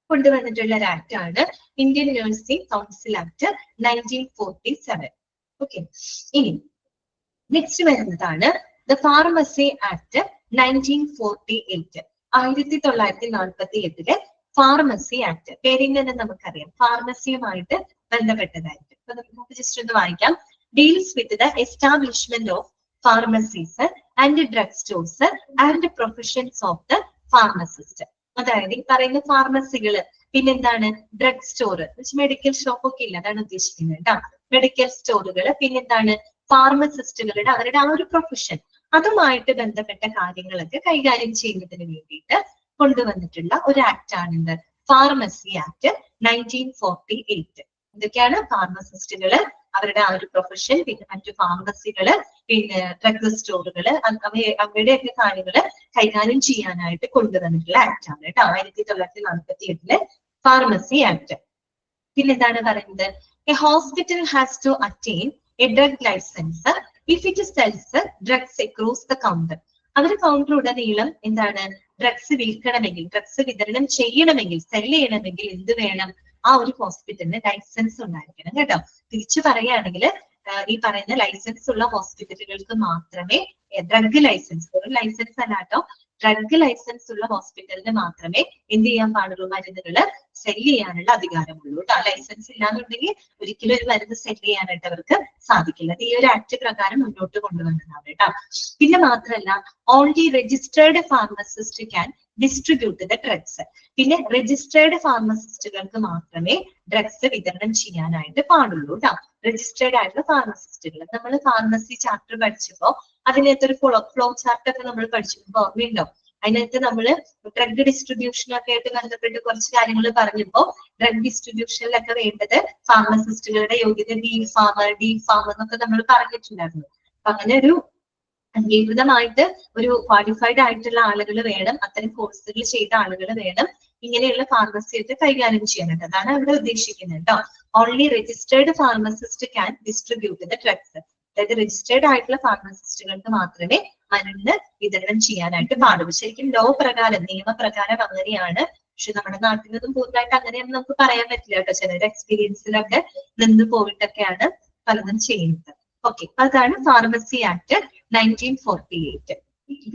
കൊണ്ടുവന്നിട്ടുള്ള ഒരു ആക്ട് ആണ് Indian nursing council act 1947. Okay, ഇനി നെക്സ്റ്റ് വരുന്നതാണ് the pharmacy act 1948. 1948 pharmacy act. പേരിൽ തന്നെ നമുക്കറിയാം ഫാർമസിയുമായിട്ട് ബന്ധപ്പെട്ടതായിട്ട്. അപ്പൊ നമുക്ക് ജസ്റ്റ് ഒന്ന് വായിക്കാം. Deals with the establishment of pharmacies and drug stores and professions of the pharmacist. അതായത് ഈ പറയുന്ന ഫാർമസികള്, പിന്നെന്താണ് ഡ്രഗ് സ്റ്റോർ, മെഡിക്കൽ ഷോപ്പ് ഒക്കെ ഇല്ല, അതാണ് ഉദ്ദേശിക്കുന്നത് കേട്ടോ. മെഡിക്കൽ സ്റ്റോറുകള്, പിന്നെന്താണ് ഫാർമസിസ്റ്റുകളുടെ അവരുടെ ആ ഒരു പ്രൊഫഷൻ, അതുമായിട്ട് ബന്ധപ്പെട്ട കാര്യങ്ങളൊക്കെ കൈകാര്യം ചെയ്യുന്നതിന് വേണ്ടിയിട്ട് കൊണ്ടുവന്നിട്ടുള്ള ഒരു ആക്ട് ആണ് ഫാർമസി ആക്ട് 1948. ഇതൊക്കെയാണ് ഫാർമസിസ്റ്റുകള്, അവരുടെ ആ ഒരു പ്രൊഫഷൻ, പിന്നെ മറ്റു ഫാർമസികള്, പിന്നെ ഡ്രഗ് സ്റ്റോറുകള്, അവരുടെയൊക്കെ കാര്യങ്ങള് കൈകാര്യം ചെയ്യാനായിട്ട് കൊണ്ടുവന്നിട്ടുള്ള ആക്ട് ആണ് കേട്ടോ. 1948 ഫാർമസി ആക്ട്. പിന്നെന്താണ് പറയുന്നത്? A hospital has to attain a drug license if it sells drugs across the counter. അവര് കൗണ്ടർ ഉടനീളം എന്താണ് ഡ്രഗ്സ് വിൽക്കണമെങ്കിൽ, ഡ്രഗ്സ് വിതരണം ചെയ്യണമെങ്കിൽ, സെല് ചെയ്യണമെങ്കിൽ എന്ത് വേണം? ആ ഒരു ഹോസ്പിറ്റലിന് ലൈസൻസ് ഉണ്ടായിരിക്കണം കേട്ടോ. തിരിച്ചു പറയുകയാണെങ്കിൽ ഈ പറയുന്ന ലൈസൻസ് ഉള്ള ഹോസ്പിറ്റലുകൾക്ക് മാത്രമേ ഡ്രഗ് ലൈസൻസ്, ഒരു ലൈസൻസ് അല്ലാട്ടോ, ഡ്രഗ് ലൈസൻസ് ഉള്ള ഹോസ്പിറ്റലിന് മാത്രമേ എന്ത് ചെയ്യാൻ പാടുള്ളൂ, മരുന്നുകൾ സെല് ചെയ്യാനുള്ള അധികാരമുള്ളൂ കേട്ടോ. ലൈസൻസ് ഇല്ലാന്നുണ്ടെങ്കിൽ ഒരിക്കലും ഒരു മരുന്ന് സെല് ചെയ്യാനായിട്ട് അവർക്ക് സാധിക്കില്ല. ഈ ഒരു ആക്ട് പ്രകാരം മുന്നോട്ട് കൊണ്ടുവന്നതാണ് കേട്ടോ. പിന്നെ മാത്രമല്ല, only registered pharmacist can distribute the drugs. പിന്നെ രജിസ്റ്റേർഡ് ഫാർമസിസ്റ്റുകൾക്ക് മാത്രമേ ഡ്രഗ്സ് വിതരണം ചെയ്യാനായിട്ട് പാടുള്ളൂ കേട്ടോ. രജിസ്റ്റേർഡ് ആയിട്ടുള്ള ഫാർമസിസ്റ്റുകൾ. നമ്മൾ ഫാർമസി ചാപ്റ്റർ പഠിച്ചപ്പോ അതിനകത്തൊരു ഫ്ലോ ചാർട്ട് ഒക്കെ നമ്മൾ പഠിച്ചപ്പോ ഓർമ്മയുണ്ടോ? അതിനകത്ത് നമ്മൾ ഡ്രഗ് ഡിസ്ട്രിബ്യൂഷനൊക്കെ ആയിട്ട് ബന്ധപ്പെട്ട് കുറച്ച് കാര്യങ്ങൾ പറഞ്ഞപ്പോ ഡ്രഗ് ഡിസ്ട്രിബ്യൂഷനിലൊക്കെ വേണ്ടത് ഫാർമസിസ്റ്റുകളുടെ യോഗ്യത ഡി ഫാം എന്നൊക്കെ നമ്മൾ പറഞ്ഞിട്ടുണ്ടായിരുന്നു. അപ്പൊ അങ്ങനെ ഒരു അംഗീകൃതമായിട്ട് ഒരു ക്വാളിഫൈഡ് ആയിട്ടുള്ള ആളുകൾ വേണം, അത്തരം കോഴ്സുകൾ ചെയ്ത ആളുകൾ വേണം ഇങ്ങനെയുള്ള ഫാർമസിയൊക്കെ കൈകാര്യം ചെയ്യാനായിട്ട്. അതാണ് അവിടെ ഉദ്ദേശിക്കുന്നത് കേട്ടോ. Only registered pharmacist can distribute the drugs. അതായത് രജിസ്റ്റേർഡ് ആയിട്ടുള്ള ഫാർമസിസ്റ്റുകൾക്ക് മാത്രമേ മരുന്ന് വിതരണം ചെയ്യാനായിട്ട് പാടുള്ളൂ. ശരിക്കും ലോ പ്രകാരം, നിയമപ്രകാരം അങ്ങനെയാണ്. പക്ഷെ നമ്മുടെ നാട്ടിൽ നിന്നും പൂർണ്ണമായിട്ട് അങ്ങനെയൊന്നും നമുക്ക് പറയാൻ പറ്റില്ല കേട്ടോ. ചിലരുടെ എക്സ്പീരിയൻസിലൊക്കെ നിന്ന് പോയിട്ടൊക്കെയാണ് പലതും ചെയ്യുന്നത്. ഓക്കെ, അതാണ് ഫാർമസി ആക്ട് 1948.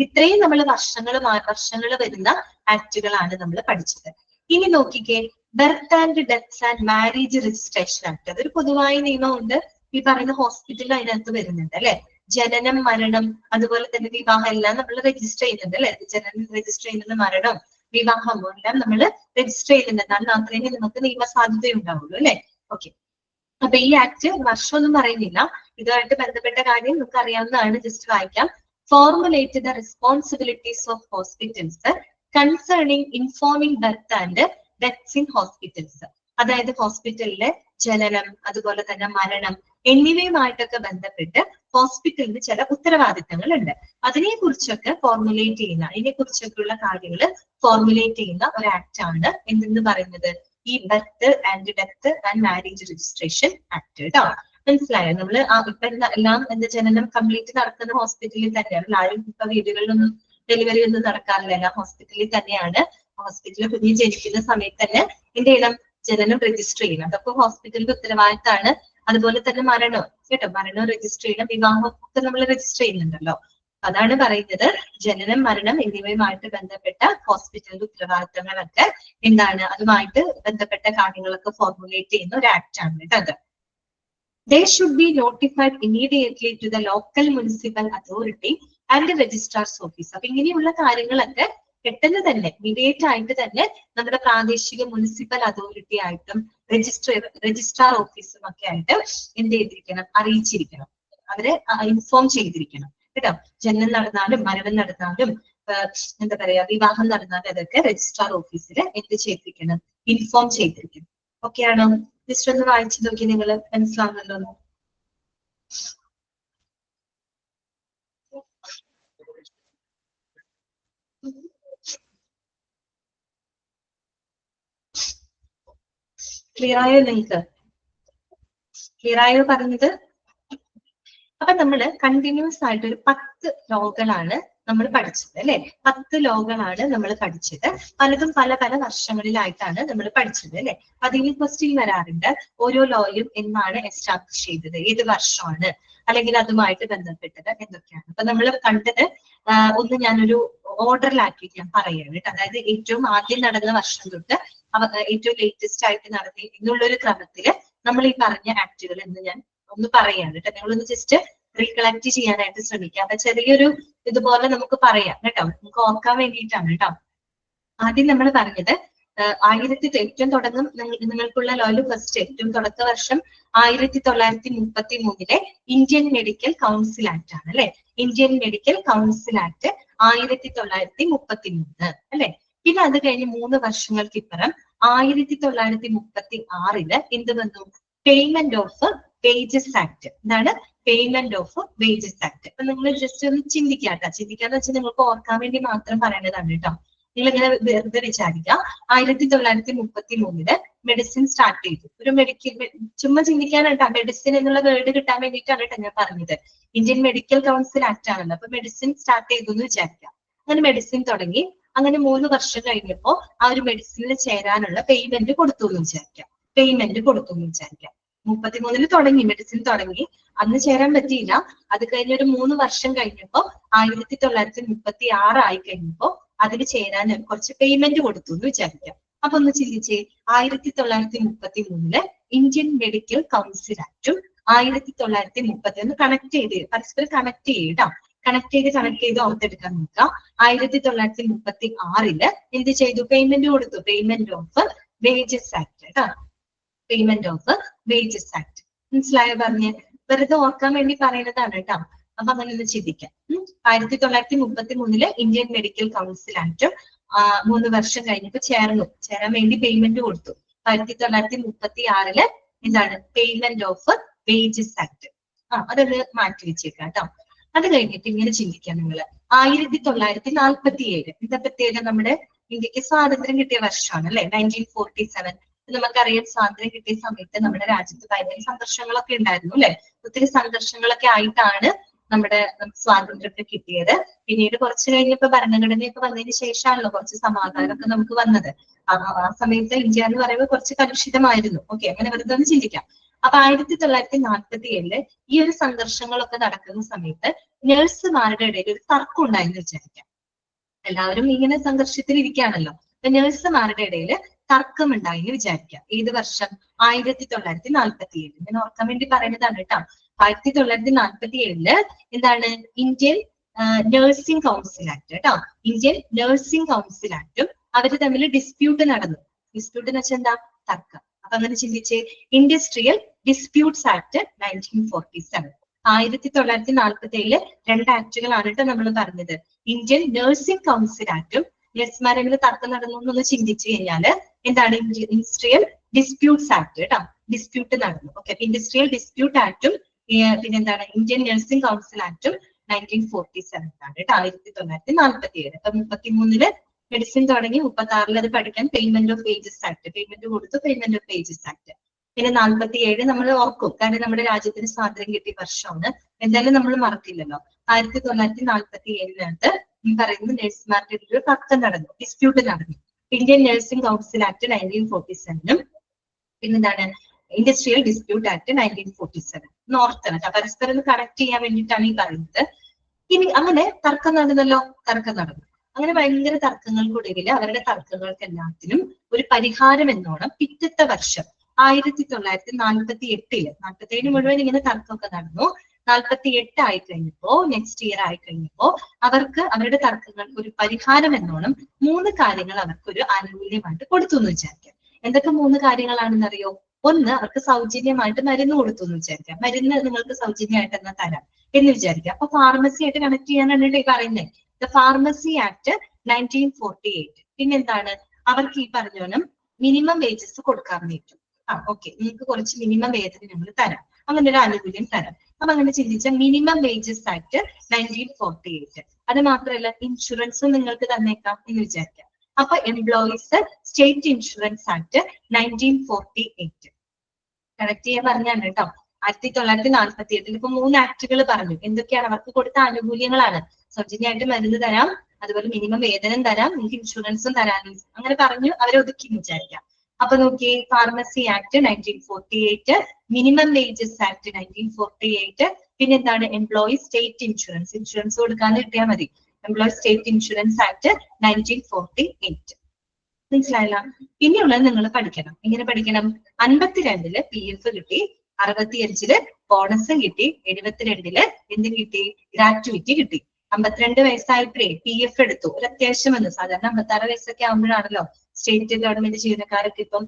ഇത്രയും നമ്മൾ വർഷങ്ങൾ വരുന്ന ആക്ടുകളാണ് നമ്മൾ പഠിച്ചത്. ഇനി നോക്കിക്കേ, birth and deaths and marriage registration act. അതൊരു പൊതുവായ നിയമമുണ്ട്. ഈ പറയുന്ന ഹോസ്പിറ്റലിൽ അതിനകത്ത് വരുന്നുണ്ട് അല്ലെ. ജനനം, മരണം, അതുപോലെ തന്നെ വിവാഹം എല്ലാം നമ്മൾ രജിസ്റ്റർ ചെയ്യുന്നുണ്ട് അല്ലെ. ജനനം രജിസ്റ്റർ ചെയ്യുന്നത്, മരണം, വിവാഹം എല്ലാം നമ്മൾ രജിസ്റ്റർ ചെയ്യുന്നുണ്ട്. എന്നാൽ മാത്രമേ നമുക്ക് നിയമസാധുത ഉണ്ടാവുള്ളൂ അല്ലെ. ഓക്കെ, അപ്പൊ ഈ ആക്ട് വർഷമൊന്നും പറയുന്നില്ല. ഇതുമായിട്ട് ബന്ധപ്പെട്ട കാര്യം നമുക്ക് അറിയാവുന്നതാണ്, ജസ്റ്റ് വായിക്കാം. Formulate the responsibilities of hospitals concerning informing birth and deaths in hospitals. അതായത് ഹോസ്പിറ്റലിലെ ജനനം, അതുപോലെ തന്നെ മരണം എന്നിവയുമായിട്ടൊക്കെ ബന്ധപ്പെട്ട് ഹോസ്പിറ്റലിന് ചില ഉത്തരവാദിത്തങ്ങൾ ഉണ്ട്. അതിനെ കുറിച്ചൊക്കെ ഫോർമുലേറ്റ് ചെയ്യുന്ന, അതിനെ കുറിച്ചൊക്കെയുള്ള കാര്യങ്ങൾ ഫോർമുലേറ്റ് ചെയ്യുന്ന ഒരു ആക്ട് ആണ് എന്തെന്ന് പറയുന്നത്, ഈ birth and death and marriage registration act കേട്ടോ. മനസ്സിലായോ? നമ്മള് ഇപ്പൊ എല്ലാം എന്താ, ജനനം കംപ്ലീറ്റ് നടക്കുന്ന ഹോസ്പിറ്റലിൽ തന്നെയാണ്. ആരും ഇപ്പൊ വീടുകളിലൊന്നും ഡെലിവറി ഒന്നും നടക്കാറില്ല, എല്ലാം ഹോസ്പിറ്റലിൽ തന്നെയാണ്. ഹോസ്പിറ്റലിൽ കുഞ്ഞ് ജനിക്കുന്ന സമയത്ത് തന്നെ എന്ത് ചെയ്യണം, ജനനം രജിസ്റ്റർ ചെയ്യണം. അതൊക്കെ ഹോസ്പിറ്റലിന്റെ ഉത്തരവാദിത്തമാണ്. അതുപോലെ തന്നെ മരണം കേട്ടോ, മരണം രജിസ്റ്റർ ചെയ്യണം. വിവാഹം ഒക്കെ നമ്മൾ രജിസ്റ്റർ ചെയ്യുന്നുണ്ടല്ലോ. അതാണ് പറയുന്നത്, ജനനം, മരണം എന്നിവയുമായിട്ട് ബന്ധപ്പെട്ട ഹോസ്പിറ്റലിന്റെ ഉത്തരവാദിത്തങ്ങളൊക്കെ എന്താണ്, അതുമായിട്ട് ബന്ധപ്പെട്ട കാര്യങ്ങളൊക്കെ ഫോർമുലേറ്റ് ചെയ്യുന്ന ഒരു ആക്ട് ആണ് കേട്ടോ അത്. They should be notified immediately to the local municipal authority and the registrar's office. അപ്പൊ ഇങ്ങനെയുള്ള കാര്യങ്ങളൊക്കെ പെട്ടെന്ന് തന്നെ ഇമീഡിയറ്റ് ആയിട്ട് തന്നെ നമ്മുടെ പ്രാദേശിക മുനിസിപ്പൽ അതോറിറ്റി ആയിട്ടും രജിസ്ട്രാർ ഓഫീസും ഒക്കെ ആയിട്ട് എന്ത് ചെയ്തിരിക്കണം, അറിയിച്ചിരിക്കണം. അവരെ ഇൻഫോം ചെയ്തിരിക്കണം കേട്ടോ. ജനനം നടന്നാലും മരണം നടന്നാലും എന്താ പറയാ, വിവാഹം നടന്നാലും അതൊക്കെ രജിസ്ട്രാർ ഓഫീസിൽ എന്ത് ചെയ്തിരിക്കണം, ഇൻഫോം ചെയ്തിരിക്കണം. ഓക്കെ ആണോ? ജസ്റ്റ് ഒന്ന് വായിച്ചു നോക്കി, നിങ്ങൾ മനസ്സിലാവുന്നല്ലോ. ക്ലിയർ ആയോ? നിങ്ങൾക്ക് ക്ലിയർ ആയോ പറഞ്ഞത്? അപ്പൊ നമ്മള് കണ്ടിന്യൂസ് ആയിട്ട് ഒരു 10 ലോകളാണ് നമ്മൾ പഠിച്ചത് അല്ലെ. 10 ലോകളാണ് നമ്മൾ പഠിച്ചത്. പലതും പല പല വർഷങ്ങളിലായിട്ടാണ് നമ്മൾ പഠിച്ചത് അല്ലെ. അതിന് ക്വസ്റ്റ്യൻ വരാറുണ്ട്, ഓരോ ലോയും എന്നാണ് എസ്റ്റാബ്ലിഷ് ചെയ്തത്, ഏത് വർഷമാണ്, അല്ലെങ്കിൽ അതുമായിട്ട് ബന്ധപ്പെട്ടത് എന്തൊക്കെയാണ്. അപ്പൊ നമ്മൾ കണ്ടത് ഒന്ന് ഞാനൊരു ഓർഡറിലാക്കി ഞാൻ പറയുകയാണ് കേട്ടോ. അതായത് ഏറ്റവും ആദ്യം നടന്ന വർഷം തൊട്ട് ഏറ്റവും ലേറ്റസ്റ്റ് ആയിട്ട് നടത്തി എന്നുള്ളൊരു ക്രമത്തില് നമ്മൾ ഈ പറഞ്ഞ ആക്ടുകൾ എന്ന് ഞാൻ ഒന്ന് പറയാണ് കേട്ടോ. നിങ്ങളൊന്ന് ജസ്റ്റ് റീകളക്ട് ചെയ്യാനായിട്ട് ശ്രമിക്കുക. അപ്പൊ ചെറിയൊരു ഇതുപോലെ നമുക്ക് പറയാം കേട്ടോ, നമുക്ക് ഓർക്കാൻ വേണ്ടിയിട്ടാണ് കേട്ടോ. ആദ്യം നമ്മൾ പറഞ്ഞത് ഏറ്റവും തുടങ്ങും നിങ്ങൾക്കുള്ള ലോയിൽ ഫസ്റ്റ് ഏറ്റവും തുടക്ക വർഷം 1933 ഇന്ത്യൻ മെഡിക്കൽ കൗൺസിൽ ആക്ട് ആണ് അല്ലെ. ഇന്ത്യൻ മെഡിക്കൽ കൗൺസിൽ ആക്ട് 1933 അല്ലെ. പിന്നെ അത് കഴിഞ്ഞ് 3 വർഷങ്ങൾക്ക് ഇപ്പുറം 1936 എന്ത് വന്നു, പേയ്മെന്റ് ഓഫ് വേജസ് ആക്ട്. എന്താണ് പേയ്മെന്റ് ഓഫ് വേജസ് ആക്ട്? അപ്പൊ നിങ്ങൾ ജസ്റ്റ് ഒന്ന് ചിന്തിക്കാന്ന് വെച്ചാൽ നിങ്ങൾക്ക് ഓർക്കാൻ വേണ്ടി മാത്രം പറയേണ്ടതാണ് കേട്ടോ. നിങ്ങൾ ഇങ്ങനെ വെറുതെ വിചാരിക്കുക, 1933 മെഡിസിൻ സ്റ്റാർട്ട് ചെയ്തു. ഒരു മെഡിക്കൽ, ചുമ്മാ ചിന്തിക്കാനായിട്ടാ, മെഡിസിൻ എന്നുള്ള വേർഡ് കിട്ടാൻ വേണ്ടിയിട്ടാണ് കേട്ടോ ഞാൻ പറഞ്ഞത്. ഇന്ത്യൻ മെഡിക്കൽ കൗൺസിൽ ആക്ട് ആണല്ലോ. അപ്പൊ മെഡിസിൻ സ്റ്റാർട്ട് ചെയ്തു എന്ന് വിചാരിക്കാം. അങ്ങനെ മെഡിസിൻ തുടങ്ങി. അങ്ങനെ 3 വർഷം കഴിഞ്ഞപ്പോ ആ ഒരു മെഡിസിനിൽ ചേരാനുള്ള പേയ്മെന്റ് കൊടുത്തു എന്ന് വിചാരിക്കാം. 33 തുടങ്ങി മെഡിസിൻ തുടങ്ങി. അന്ന് ചേരാൻ പറ്റിയില്ല. അത് കഴിഞ്ഞ് ഒരു 3 വർഷം കഴിഞ്ഞപ്പോ 1936 ആയി കഴിഞ്ഞപ്പോ അതിന് ചേരാൻ കുറച്ച് പേയ്മെന്റ് കൊടുത്തു എന്ന് വിചാരിക്കാം. അപ്പൊ ഒന്ന് ചിന്തിച്ചേ, 1933 ഇന്ത്യൻ മെഡിക്കൽ കൗൺസിൽ ആക്ടും 1931 കണക്ട് ചെയ്ത് പരസ്പരം കണക്ട് ചെയ്താം. കണക്ട് ചെയ്ത് ഓർത്തെടുക്കാൻ നോക്കാം. 1936 എന്ത് ചെയ്തു? പേയ്മെന്റ് കൊടുത്തു. പേയ്മെന്റ് ഓഫ് വേജസ് ആക്ട് കേട്ടോ. പേയ്മെന്റ് ഓഫ് വേജസ് ആക്ട് മനസ്സിലായോ? പറഞ്ഞ് വെറുതെ ഓർക്കാൻ വേണ്ടി പറയുന്നതാണ് കേട്ടോ. അപ്പൊ അങ്ങനെ ഒന്ന് ചിന്തിക്കാം. 1933 ഇന്ത്യൻ മെഡിക്കൽ കൗൺസിൽ ആക്ടും 3 വർഷം കഴിഞ്ഞപ്പോ ചേരാൻ വേണ്ടി പേയ്മെന്റ് കൊടുത്തു. 1936 എന്താണ്? Payment of wages act. അതൊന്ന് മാറ്റി വെച്ചേക്കാം കേട്ടോ. അത് കഴിഞ്ഞിട്ട് ഇങ്ങനെ ചിന്തിക്കാം നിങ്ങള്. 1947 എന്താ പ്രത്യേകത? നമ്മുടെ ഇന്ത്യക്ക് സ്വാതന്ത്ര്യം കിട്ടിയ വർഷമാണ് അല്ലെ, 1947. നമുക്കറിയാം സ്വാതന്ത്ര്യം കിട്ടിയ സമയത്ത് നമ്മുടെ രാജ്യത്ത് ഭയങ്കര സംഘർഷങ്ങളൊക്കെ ഉണ്ടായിരുന്നു അല്ലെ. ഒത്തിരി സംഘർഷങ്ങളൊക്കെ ആയിട്ടാണ് നമുക്ക് സ്വാതന്ത്ര്യമൊക്കെ കിട്ടിയത്. പിന്നീട് കുറച്ച് കഴിഞ്ഞപ്പോ ഭരണഘടനയൊക്കെ വന്നതിന് ശേഷമാണല്ലോ കുറച്ച് സമാധാനമൊക്കെ നമുക്ക് വന്നത്. ആ സമയത്ത് ഇന്ത്യ എന്ന് പറയുമ്പോൾ കുറച്ച് കലുഷിതമായിരുന്നു. ഓക്കെ, അങ്ങനെ വെറുതെ ഒന്ന് ചിന്തിക്കാം. അപ്പൊ 1947 ഈ ഒരു സംഘർഷങ്ങളൊക്കെ നടക്കുന്ന സമയത്ത് നഴ്സുമാരുടെ ഇടയിൽ ഒരു തർക്കം ഉണ്ടായെന്ന് വിചാരിക്കാം. എല്ലാവരും ഇങ്ങനെ സംഘർഷത്തിൽ ഇരിക്കുകയാണല്ലോ. അപ്പൊ നഴ്സുമാരുടെ ഇടയിൽ തർക്കം ഉണ്ടായെന്ന് വിചാരിക്കാം. ഏത് വർഷം? 1947. ഞാൻ ഓർക്കാൻ വേണ്ടി പറയുന്നതാണ് കേട്ടോ. 1947 എന്താണ്? ഇന്ത്യൻ നഴ്സിംഗ് കൗൺസിൽ ആക്ട് കേട്ടോ. ഇന്ത്യൻ നഴ്സിംഗ് കൗൺസിൽ ആക്ടും അവര് തമ്മിൽ ഡിസ്പ്യൂട്ട് നടന്നു. ഡിസ്പ്യൂട്ട് എന്ന് വെച്ചാൽ എന്താ? തർക്കം. അപ്പൊ അങ്ങനെ ചിന്തിച്ച് ഇൻഡസ്ട്രിയൽ ഡിസ്പ്യൂട്ട്സ് ആക്ട് 1947. 1947 രണ്ട് ആക്ടുകളാണ് കേട്ടോ നമ്മൾ പറഞ്ഞത്. ഇന്ത്യൻ നഴ്സിംഗ് കൗൺസിൽ ആക്ടും നഴ്സുമാരെങ്കിൽ തർക്കം നടന്നു എന്നൊന്ന് ചിന്തിച്ചു കഴിഞ്ഞാല് എന്താണ്? ഇൻഡസ്ട്രിയൽ ഡിസ്പ്യൂട്ട്സ് ആക്ട് കേട്ടോ. ഡിസ്പ്യൂട്ട് നടന്നു. ഓക്കെ, ഇൻഡസ്ട്രിയൽ ഡിസ്പ്യൂട്ട് ആക്ടും പിന്നെന്താണ്? ഇന്ത്യൻ നഴ്സിംഗ് കൗൺസിൽ ആക്ടും 1947 ആണ് കേട്ടോ. 1947. അപ്പൊ 33 മെഡിസിൻ തുടങ്ങി 36 അത് പഠിക്കാൻ payment of wages act payment കൊടുത്തു. Payment of wages act. പിന്നെ 47 നമ്മൾ ഓർക്കും, കാരണം നമ്മുടെ രാജ്യത്തിന് സ്വാതന്ത്ര്യം കിട്ടിയ വർഷമാണ്. എന്തായാലും നമ്മൾ മറക്കില്ലല്ലോ. 1947 പറയുന്നത് നഴ്സുമാരുടെ ഒരു തർക്കം നടന്നു, ഡിസ്പ്യൂട്ട് നടന്നു. ഇന്ത്യൻ നഴ്സിംഗ് കൗൺസിൽ ആക്ട് 1947 പിന്നെന്താണ്? Industrial dispute act 1947. നോർത്തണ് പരസ്പരം കണക്ട് ചെയ്യാൻ വേണ്ടിയിട്ടാണ് ഈ പറയുന്നത്. ഇനി അങ്ങനെ തർക്കം നടന്നല്ലോ, തർക്കം നടന്നു. അങ്ങനെ ഭയങ്കര തർക്കങ്ങൾക്കൊടുവിൽ അവരുടെ തർക്കങ്ങൾക്ക് എല്ലാത്തിനും ഒരു പരിഹാരം എന്നോണം പിറ്റത്തെ വർഷം 1948 47 മുഴുവൻ ഇങ്ങനെ തർക്കമൊക്കെ നടന്നു. 48 ആയി കഴിഞ്ഞപ്പോ, നെക്സ്റ്റ് ഇയർ ആയി കഴിഞ്ഞപ്പോ അവർക്ക് അവരുടെ തർക്കങ്ങൾക്ക് ഒരു പരിഹാരം എന്നോണം 3 കാര്യങ്ങൾ അവർക്ക് ഒരു ആനുകൂല്യമായിട്ട് കൊടുത്തു എന്ന് വിചാരിക്കാം. എന്തൊക്കെ 3 കാര്യങ്ങളാണെന്നറിയോ? ഒന്ന്, അവർക്ക് സൗജന്യമായിട്ട് മരുന്ന് കൊടുത്തു എന്ന് വിചാരിക്കാം. മരുന്ന് നിങ്ങൾക്ക് സൗജന്യമായിട്ട് എന്നാ തരാം എന്ന് വിചാരിക്കാം. അപ്പൊ ഫാർമസി ആയിട്ട് കണക്ട് ചെയ്യാനാണ് ഈ പറയുന്നത്. The pharmacy act 1948. പിന്നെന്താണ്? അവർക്ക് ഈ പറഞ്ഞോണം മിനിമം വേജസ് കൊടുക്കാൻ പറ്റും. ഓക്കെ, നിങ്ങൾക്ക് കുറച്ച് മിനിമം വേതനം നമ്മൾ തരാം, അങ്ങനെ ഒരു ആനുകൂല്യം തരാം. അപ്പൊ അങ്ങനെ ചിന്തിച്ച മിനിമം വേജസ് ആക്ട് 1948. അത് മാത്രമല്ല ഇൻഷുറൻസും നിങ്ങൾക്ക് തന്നേക്കാം എന്ന് വിചാരിക്കാം. അപ്പൊ employees state insurance act 1948 connect ചെയ്യാൻ പറഞ്ഞാണ് കേട്ടോ. 1948 ഇപ്പൊ 3 ആക്ടുകൾ പറഞ്ഞു. എന്തൊക്കെയാണ് അവർക്ക് കൊടുത്ത ആനുകൂല്യങ്ങളാണ്? സൗജന്യമായിട്ട് മരുന്ന് തരാം, അതുപോലെ മിനിമം വേതനം തരാം, നിങ്ങൾക്ക് ഇൻഷുറൻസും തരാനും അങ്ങനെ പറഞ്ഞു അവരെ ഒതുക്കി വിചാരിക്കാം. അപ്പൊ നോക്കിയേ, pharmacy act 1948, minimum wages act 1948, പിന്നെന്താണ്? എംപ്ലോയീസ് സ്റ്റേറ്റ് ഇൻഷുറൻസ് കൊടുക്കാതെ കിട്ടിയാൽ മതി. Employees state insurance act 1948. മനസ്സിലായല്ലോ? പിന്നെയുള്ളത് നിങ്ങൾ പഠിക്കണം. എങ്ങനെ പഠിക്കണം? 52 PF കിട്ടി, 65 ബോണസ് കിട്ടി, 72 എന്ത് കിട്ടി? ഗ്രാറ്റുവിറ്റി കിട്ടി. 52 വയസ്സായപ്പോഴേ PF എടുത്തു. ഒരു അത്യാവശ്യം വന്നു. സാധാരണ 56 വയസ്സൊക്കെ ആകുമ്പോഴാണല്ലോ സ്റ്റേറ്റ് ഗവൺമെന്റ് ജീവനക്കാരൊക്കെ ഇപ്പം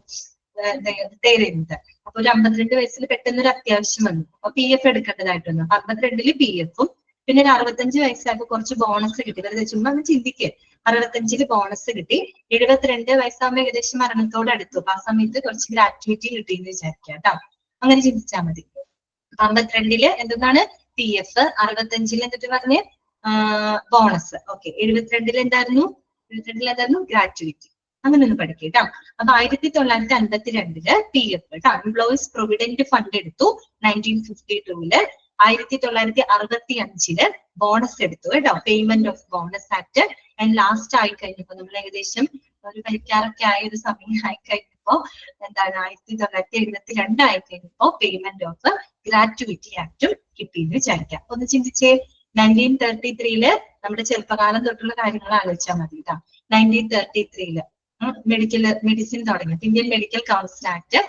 തേരുന്നത്. അപ്പൊ ഒരു 52 വയസ്സിൽ പെട്ടെന്ന് ഒരു അത്യാവശ്യം വന്നു. അപ്പൊ PF എടുക്കേണ്ടതായിട്ട് വന്നു. 52 PF-ഉം പിന്നെ ഒരു 65 വയസ്സായപ്പോ കുറച്ച് ബോണസ് കിട്ടി. വെറുതെ ചുമ്മാ ഒന്ന് ചിന്തിക്കേ. 65 ബോണസ് കിട്ടി, 72 വയസ്സാകുമ്പോൾ ഏകദേശം മരണത്തോട് അടുത്തു. അപ്പൊ ആ സമയത്ത് കുറച്ച് ഗ്രാറ്റുവിറ്റി കിട്ടി എന്ന് വിചാരിക്കാം കേട്ടോ. അങ്ങനെ ചിന്തിച്ചാൽ മതി. 52 എന്താണ്? PF, 65 എന്നിട്ട് പറഞ്ഞ് ബോണസ്. ഓക്കെ, 72 എന്തായിരുന്നു? ഗ്രാറ്റുവിറ്റി. അങ്ങനെ ഒന്ന് പഠിക്കുക കേട്ടോ. അപ്പൊ 1952 PF കേട്ടോ, എംപ്ലോയീസ് പ്രൊവിഡന്റ് ഫണ്ട് എടുത്തു. 1952 1965 ബോണസ് എടുത്തു കേട്ടോ, payment of bonus act. And last ആയി കഴിഞ്ഞപ്പോ നമ്മൾ ഏകദേശം ഒരു കഴിക്കാറൊക്കെ ആയ ഒരു സമയം ആയി കഴിഞ്ഞപ്പോ കഴിഞ്ഞപ്പോ എന്താണ് 1972 ആയി കഴിഞ്ഞപ്പോ പേയ്മെന്റ് ഓഫ് ഗ്രാറ്റുവിറ്റി ആക്ടും കിട്ടിയെന്ന് വിചാരിക്കാം. ഒന്ന് ചിന്തിച്ചേ, 1933 നമ്മുടെ ചെറുപ്പകാലം തൊട്ടുള്ള കാര്യങ്ങൾ ആലോചിച്ചാൽ മതി കേട്ടോ. 1933 മെഡിസിൻ തുടങ്ങി, ഇന്ത്യൻ മെഡിക്കൽ കൗൺസിൽ ആക്ട്.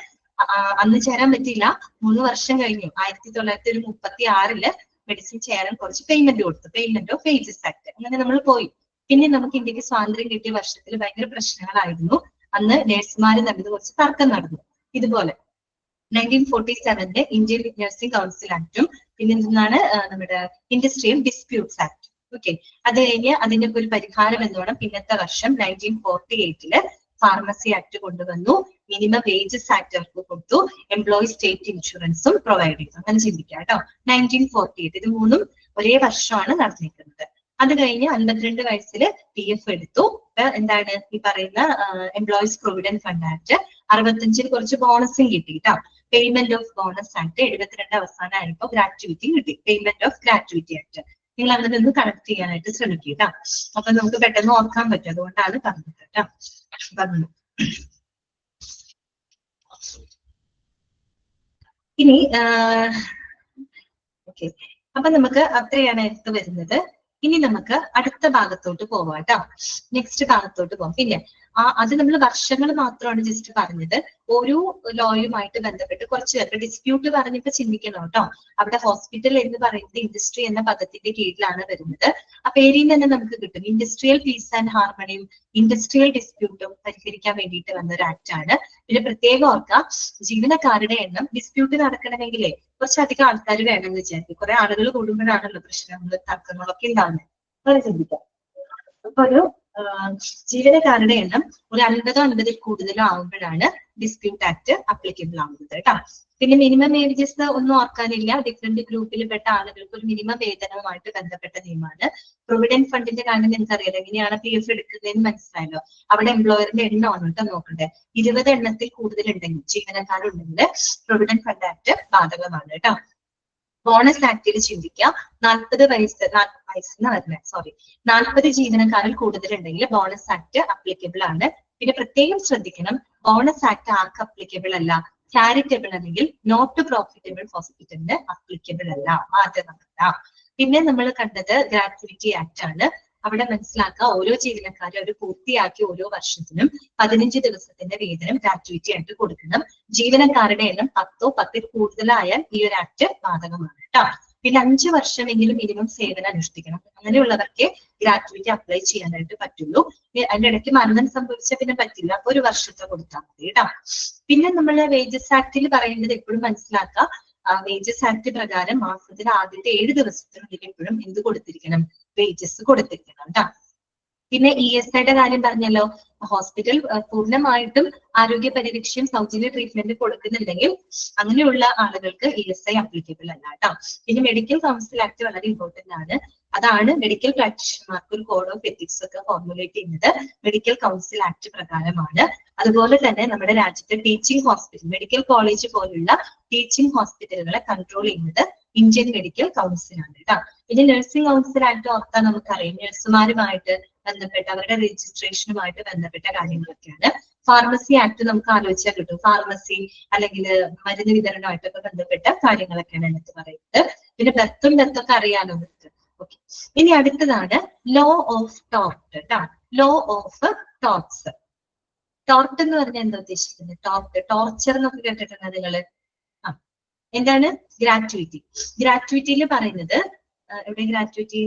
അന്ന് ചേരാൻ പറ്റിയില്ല, 3 വർഷം കഴിഞ്ഞു 1936 മെഡിസിൻ ചേരാൻ കുറച്ച് പേയ്മെന്റ് കൊടുത്തു, പേയ്മെന്റ് ഓഫ് വേജസ് ആക്ട്. അങ്ങനെ നമ്മൾ പോയി. പിന്നെ നമുക്ക് ഇന്ത്യക്ക് സ്വാതന്ത്ര്യം കിട്ടിയ വർഷത്തിൽ ഭയങ്കര പ്രശ്നങ്ങളായിരുന്നു. അന്ന് നഴ്സുമാര് തമ്മിൽ കുറച്ച് തർക്കം നടന്നു. ഇതുപോലെ 1947 ഇന്ത്യൻ നഴ്സിംഗ് കൗൺസിൽ ആക്ടും പിന്നെ എന്താണ് നമ്മുടെ ഇൻഡസ്ട്രിയൽ ഡിസ്പ്യൂട്ട്സ് ആക്ട്. ഓക്കെ, അത് കഴിഞ്ഞ് അതിന്റെ ഒരു പരിഹാരം എന്നോണം പിന്നത്തെ വർഷം 1948 ഫാർമസി ആക്ട് കൊണ്ടുവന്നു, മിനിമം വേജസ് ആക്ട് അവർക്ക് കൊടുത്തു, എംപ്ലോയി സ്റ്റേറ്റ് ഇൻഷുറൻസും പ്രൊവൈഡ് ചെയ്തു. അങ്ങനെ ചിന്തിക്കാം കേട്ടോ. 1948 ഇത് മൂന്നും ഒരേ വർഷമാണ് നടന്നിരിക്കുന്നത്. അത് കഴിഞ്ഞ് 52 വയസ്സിൽ PF എടുത്തു. എന്താണ് ഈ പറയുന്ന എംപ്ലോയീസ് പ്രൊവിഡന്റ് ഫണ്ട് ആക്ട്. 65 കുറച്ച് ബോണസും കിട്ടി കേട്ടോ. പേയ്മെന്റ് ഓഫ് ബോണസ് ആക്ട് 72 അവസാനമായപ്പോ ഗ്രാറ്റുവിറ്റി കിട്ടി, പേയ്മെന്റ് ഓഫ് ഗ്രാറ്റുവിറ്റി ആക്ട്. നിങ്ങൾ അങ്ങനെ ഒന്ന് കണക്ട് ചെയ്യാനായിട്ട് ശ്രമിക്കുക കേട്ടോ. അപ്പൊ നമുക്ക് പെട്ടെന്ന് ഓർക്കാൻ പറ്റും, അതുകൊണ്ടാണ് പറഞ്ഞത് കേട്ടോ. പറഞ്ഞു ഇനി ഓക്കെ, അപ്പൊ നമുക്ക് അത്രയാണ് എടുത്ത് വരുന്നത്. ഇനി നമുക്ക് അടുത്ത ഭാഗത്തോട്ട് പോവാം കേട്ടോ. നെക്സ്റ്റ് ഭാഗത്തോട്ട് പോവാം. പിന്നെ അത് നമ്മൾ വർഷങ്ങൾ മാത്രമാണ് ജസ്റ്റ് പറഞ്ഞത്. ഓരോ ലോയുമായിട്ട് ബന്ധപ്പെട്ട് കുറച്ച് പേർക്ക് ഡിസ്പ്യൂട്ട് പറഞ്ഞിട്ട് ചിന്തിക്കണം കേട്ടോ. അവിടെ ഹോസ്പിറ്റൽ എന്ന് പറയുന്നത് ഇൻഡസ്ട്രി എന്ന പദത്തിന്റെ കീഴിലാണ് വരുന്നത്. ആ പേരിൽ തന്നെ നമുക്ക് കിട്ടും. ഇൻഡസ്ട്രിയൽ പീസ് ആൻഡ് ഹാർമണിയും ഇൻഡസ്ട്രിയൽ ഡിസ്പ്യൂട്ടും പരിഹരിക്കാൻ വേണ്ടിയിട്ട് വന്ന ഒരു ആക്ട് ആണ്. പിന്നെ പ്രത്യേകം ഓർക്കുക, ജീവനക്കാരുടെ എണ്ണം ഡിസ്പ്യൂട്ട് നടക്കണമെങ്കിലേ കുറച്ചധികം ആൾക്കാർ വേണമെന്ന് വിചാരിക്കും. കുറെ ആളുകൾ കൂടുമ്പോഴാണല്ലോ പ്രശ്നങ്ങൾ തർക്കങ്ങളൊക്കെ ഉണ്ടാകുന്നത്. വളരെ ചിന്തിക്കാം. അപ്പൊ ഒരു ജീവനക്കാരുടെ എണ്ണം ഒരു 50 കൂടുതലോ ആകുമ്പോഴാണ് ഡിസ്പ്യൂട്ട് ആക്ട് അപ്ലിക്കബിൾ ആവുന്നത് കേട്ടോ. പിന്നെ മിനിമം വേജസ് ഒന്നും ഓർക്കാനില്ല. ഡിഫറെന്റ് ഗ്രൂപ്പിൽ പെട്ട ആളുകൾക്ക് ഒരു മിനിമം വേതനവുമായിട്ട് ബന്ധപ്പെട്ട നിയമമാണ്. പ്രൊവിഡന്റ് ഫണ്ടിന്റെ കാര്യം നിങ്ങൾക്കറിയാലോ, എങ്ങനെയാണ് PF എടുക്കുന്നതെന്ന് മനസ്സിലായല്ലോ. അവിടെ എംപ്ലോയറിന്റെ എണ്ണമാണ് കേട്ടോ നോക്കണ്ടേ. 20 എണ്ണത്തിൽ കൂടുതലുണ്ടെങ്കിൽ ജീവനക്കാരുണ്ടെങ്കിൽ പ്രൊവിഡന്റ് ഫണ്ട് ആക്ട് ബാധകമാണ് കേട്ടോ. ബോണസ് ആക്ടിൽ ചിന്തിക്കാം. 40 ജീവനക്കാരിൽ കൂടുതലുണ്ടെങ്കിൽ ബോണസ് ആക്ട് അപ്ലിക്കബിൾ ആണ്. പിന്നെ പ്രത്യേകം ശ്രദ്ധിക്കണം, ബോണസ് ആക്ട് ആർക്ക് അപ്ലിക്കബിൾ അല്ല? ചാരിറ്റബിൾ അല്ലെങ്കിൽ നോട്ട് പ്രോഫിറ്റബിൾ ഹോസ്പിറ്റലിന് അപ്ലിക്കബിൾ അല്ല, ബാധകമല്ല. പിന്നെ നമ്മൾ കണ്ടത് ഗ്രാറ്റുവിറ്റി ആക്ട് ആണ്. അവിടെ മനസ്സിലാക്കുക, ഓരോ ജീവനക്കാരും അവർ പൂർത്തിയാക്കി ഓരോ വർഷത്തിനും 15 ദിവസത്തിന്റെ വേതനം ഗ്രാറ്റുവിറ്റി ആയിട്ട് കൊടുക്കണം. ജീവനക്കാരുടെ എണ്ണം 10 10 കൂടുതലായാൽ ഈ ഒരു ആക്ട് ബാധകമാണ് കേട്ടോ. പിന്നെ 5 വർഷമെങ്കിലും മിനിമം സേവനം അനുഷ്ഠിക്കണം. അങ്ങനെയുള്ളവർക്ക് ഗ്രാറ്റുവിറ്റി അപ്ലൈ ചെയ്യാനായിട്ട് പറ്റുള്ളൂ. അതിന്റെ ഇടയ്ക്ക് മരണം സംഭവിച്ച പിന്നെ പറ്റില്ല, അപ്പൊ ഒരു വർഷത്തെ കൊടുത്താൽ മതി കേട്ടോ. പിന്നെ നമ്മൾ വേജസ് ആക്ടിൽ പറയുന്നത് എപ്പോഴും മനസ്സിലാക്കുക, വേജസ് ആക്ട് പ്രകാരം മാസത്തിൽ ആദ്യത്തെ 7 ദിവസത്തിനുള്ളിൽ എപ്പോഴും എന്ത് കൊടുത്തിരിക്കണം? വേജസ് കൊടുത്തിരിക്കണം കേട്ടോ. പിന്നെ ESIയുടെ കാര്യം പറഞ്ഞല്ലോ. ഹോസ്പിറ്റൽ പൂർണ്ണമായിട്ടും ആരോഗ്യ പരിരക്ഷയും സൗജന്യ ട്രീറ്റ്മെന്റ് കൊടുക്കുന്നുണ്ടെങ്കിൽ അങ്ങനെയുള്ള ആളുകൾക്ക് ESI അപ്ലിക്കബിൾ അല്ല കേട്ടോ. പിന്നെ മെഡിക്കൽ കൗൺസിൽ ആക്ട് വളരെ ഇമ്പോർട്ടന്റ് ആണ്. അതാണ് മെഡിക്കൽ പ്രാക്ടീഷണർമാർക്ക് ഒരു കോഡ് ഓഫ് എത്തിക്സ് ഒക്കെ ഫോർമുലേറ്റ് ചെയ്യുന്നത് മെഡിക്കൽ കൗൺസിൽ ആക്ട് പ്രകാരമാണ്. അതുപോലെ തന്നെ നമ്മുടെ രാജ്യത്തെ ടീച്ചിങ് ഹോസ്പിറ്റൽ, മെഡിക്കൽ കോളേജ് പോലുള്ള ടീച്ചിങ് ഹോസ്പിറ്റലുകളെ കൺട്രോൾ ചെയ്യുന്നത് ഇന്ത്യൻ മെഡിക്കൽ കൗൺസിലാണ് കേട്ടോ. പിന്നെ നഴ്സിംഗ് കൗൺസിൽ ആക്ട് ഓർത്താൽ നമുക്കറിയാം, നഴ്സുമാരുമായിട്ട് ബന്ധപ്പെട്ട അവരുടെ രജിസ്ട്രേഷനുമായിട്ട് ബന്ധപ്പെട്ട കാര്യങ്ങളൊക്കെയാണ്. ഫാർമസി ആക്ട് നമുക്ക് ആലോചിച്ചാൽ കിട്ടും. ഫാർമസി അല്ലെങ്കിൽ മരുന്ന് വിതരണമായിട്ടൊക്കെ ബന്ധപ്പെട്ട കാര്യങ്ങളൊക്കെയാണ് എടുത്ത് പറയുന്നത്. പിന്നെ ബർത്തൊക്കെ അറിയാലോ നിങ്ങൾക്ക്. ഓക്കെ, ഇനി അടുത്തതാണ് ലോ ഓഫ് ടോർട്ട് കേട്ടോ. Law of torts. ടോർട്ട് എന്ന് പറഞ്ഞാൽ എന്താ ഉദ്ദേശിക്കുന്നത്? ടോർച്ചർ എന്നൊക്കെ കേട്ടിട്ടുണ്ടോ നിങ്ങള്? എന്താണ്? ഗ്രാറ്റുവിറ്റി. ഗ്രാറ്റുവിറ്റിയിൽ പറയുന്നത് എവിടെ? Gratuity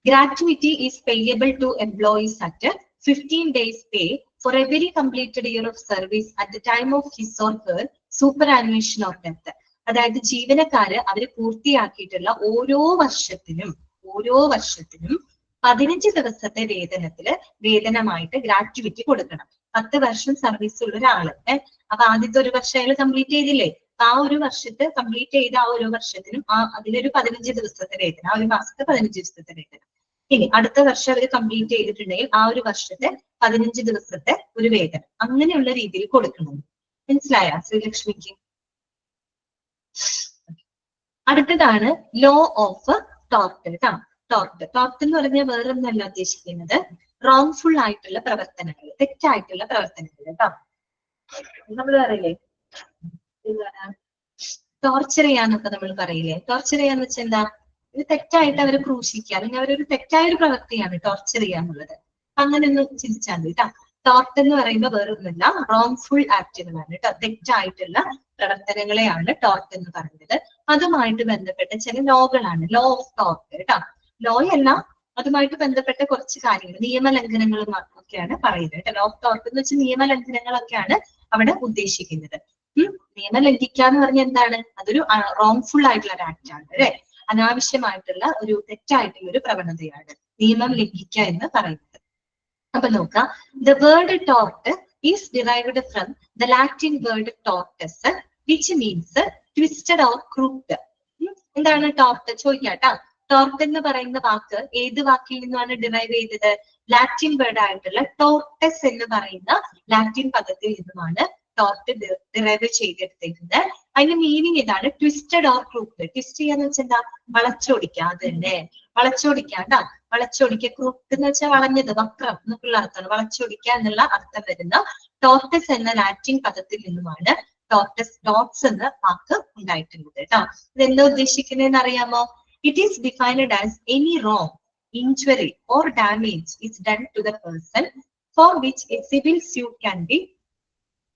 gratuity is payable to employees at 15 days pay for every completed year of service at the time of his or her superannuation or death. അതായത് ജീവനക്കാര് അവര് പൂർത്തിയാക്കിയിട്ടുള്ള ഓരോ വർഷത്തിനും 15 ദിവസത്തെ വേതനമായിട്ട് ഗ്രാറ്റുവിറ്റി കൊടുക്കണം. 10 വർഷം സർവീസ് ഉള്ള ഒരാള് അപ്പൊ ആദ്യത്തെ ഒരു വർഷം അയാൾ കംപ്ലീറ്റ് ചെയ്തില്ലേ, ആ ഒരു വർഷത്തെ കംപ്ലീറ്റ് ചെയ്ത ആ ഓരോ വർഷത്തിനും അതിനൊരു 15 ദിവസത്തെ വേതനം, ആ ഒരു മാസത്തെ 15 ദിവസത്തെ വേതനം. ഇനി അടുത്ത വർഷം അവർ കംപ്ലീറ്റ് ചെയ്തിട്ടുണ്ടെങ്കിൽ ആ ഒരു വർഷത്തെ 15 ദിവസത്തെ ഒരു വേതനം, അങ്ങനെയുള്ള രീതിയിൽ കൊടുക്കണം. മനസ്സിലായ ശ്രീലക്ഷ്മിക്ക്? അടുത്തതാണ് ലോ ഓഫ് ടോർട്ട് കേട്ടോ. ടോർട്ട് എന്ന് പറഞ്ഞാൽ വേറൊന്നല്ല ഉദ്ദേശിക്കുന്നത്. റോങ്ഫുൾ ആയിട്ടുള്ള പ്രവർത്തനങ്ങൾ, തെറ്റായിട്ടുള്ള പ്രവർത്തനങ്ങൾ കേട്ടോ. നമ്മൾ പറയില്ലേ ടോർച്ചർ ചെയ്യാന്നൊക്കെ നമ്മൾ പറയില്ലേ, ടോർച്ചർ ചെയ്യാന്ന് വെച്ചാൽ എന്താ, ഇത് തെറ്റായിട്ട് അവരെ ക്രൂശിക്കുക, അല്ലെങ്കിൽ അവരൊരു തെറ്റായൊരു പ്രവൃത്തിയാണ് ടോർച്ചർ ചെയ്യാന്നുള്ളത്. അങ്ങനെ ഒന്ന് ചിന്തിച്ചാൽ മതി കേട്ടോ. ടോർട്ട് എന്ന് പറയുമ്പോൾ വേറൊന്നുമില്ല, റോങ്ഫുൾ ആക്ടുകളാണ് കേട്ടോ, തെറ്റായിട്ടുള്ള പ്രവർത്തനങ്ങളെയാണ് ടോർട്ട് എന്ന് പറയുന്നത്. അതുമായിട്ട് ബന്ധപ്പെട്ട ചില ലോകളാണ് ലോ ഓഫ് ടോർട്ട് കേട്ടോ. ലോ അല്ല, അതുമായിട്ട് ബന്ധപ്പെട്ട കുറച്ച് കാര്യങ്ങൾ, നിയമലംഘനങ്ങളും ഒക്കെയാണ് പറയുന്നത് കേട്ടോ. ലോ ഓഫ് ടോർട്ട് എന്ന് വെച്ചാൽ നിയമലംഘനങ്ങളൊക്കെയാണ് അവിടെ ഉദ്ദേശിക്കുന്നത്. നിയമം ലംഘിക്കുക എന്ന് പറഞ്ഞാൽ എന്താണ്, അതൊരു റോങ്ഫുൾ ആയിട്ടുള്ള ഒരു ആക്ട് ആണ് അല്ലെ, അനാവശ്യമായിട്ടുള്ള ഒരു തെറ്റായിട്ടുള്ള ഒരു പ്രവണതയാണ് നിയമം ലംഘിക്കുക എന്ന് പറയുന്നത്. അപ്പൊ നോക്കാം, the word tort is derived from the Latin word tortus which means twisted or crooked. എന്താണ് ടോർട്ട് ചോദിക്കാട്ടോ. ടോർട്ട് എന്ന് പറയുന്ന വാക്ക് ഏത് വാക്കിൽ നിന്നാണ് ഡിറൈവ് ചെയ്തത്? ലാറ്റിൻ വേർഡ് ആയിട്ടുള്ള ടോർട്ടസ് എന്ന് പറയുന്ന ലാറ്റിൻ പദത്തിൽ നിന്നുമാണ് ടോർട്ട് ഡിറൈവ് ചെയ്തെടുത്തിരിക്കുന്നത്. അതിന്റെ മീനിങ് ഇതാണ്, ട്വിസ്റ്റഡ് ഓർ ക്രൂക്ഡ്. ട്വിസ്റ്റ് ചെയ്യാന്ന് വെച്ചാൽ എന്താ, വളച്ചൊടിക്കുക. അത് തന്നെ, വളച്ചൊടിക്കാണ്ടാ, വളച്ചൊടിക്കുക. ക്രൂക്ഡ് എന്ന് വെച്ചാൽ വളഞ്ഞത്, വക്രം എന്നൊക്കെയുള്ള അർത്ഥമാണ്. വളച്ചൊടിക്കുക എന്നുള്ള അർത്ഥം വരുന്ന ടോർട്ടസ് എന്ന ലാറ്റിൻ പദത്തിൽ നിന്നുമാണ് ടോർട്സ് എന്ന വാക്ക് ഉണ്ടായിട്ടുള്ളത് കേട്ടോ. ഇതെന്താ ഉദ്ദേശിക്കുന്നതെന്ന് അറിയാമോ? It is defined as any wrong, injury or damage is done to the person for which a civil suit can be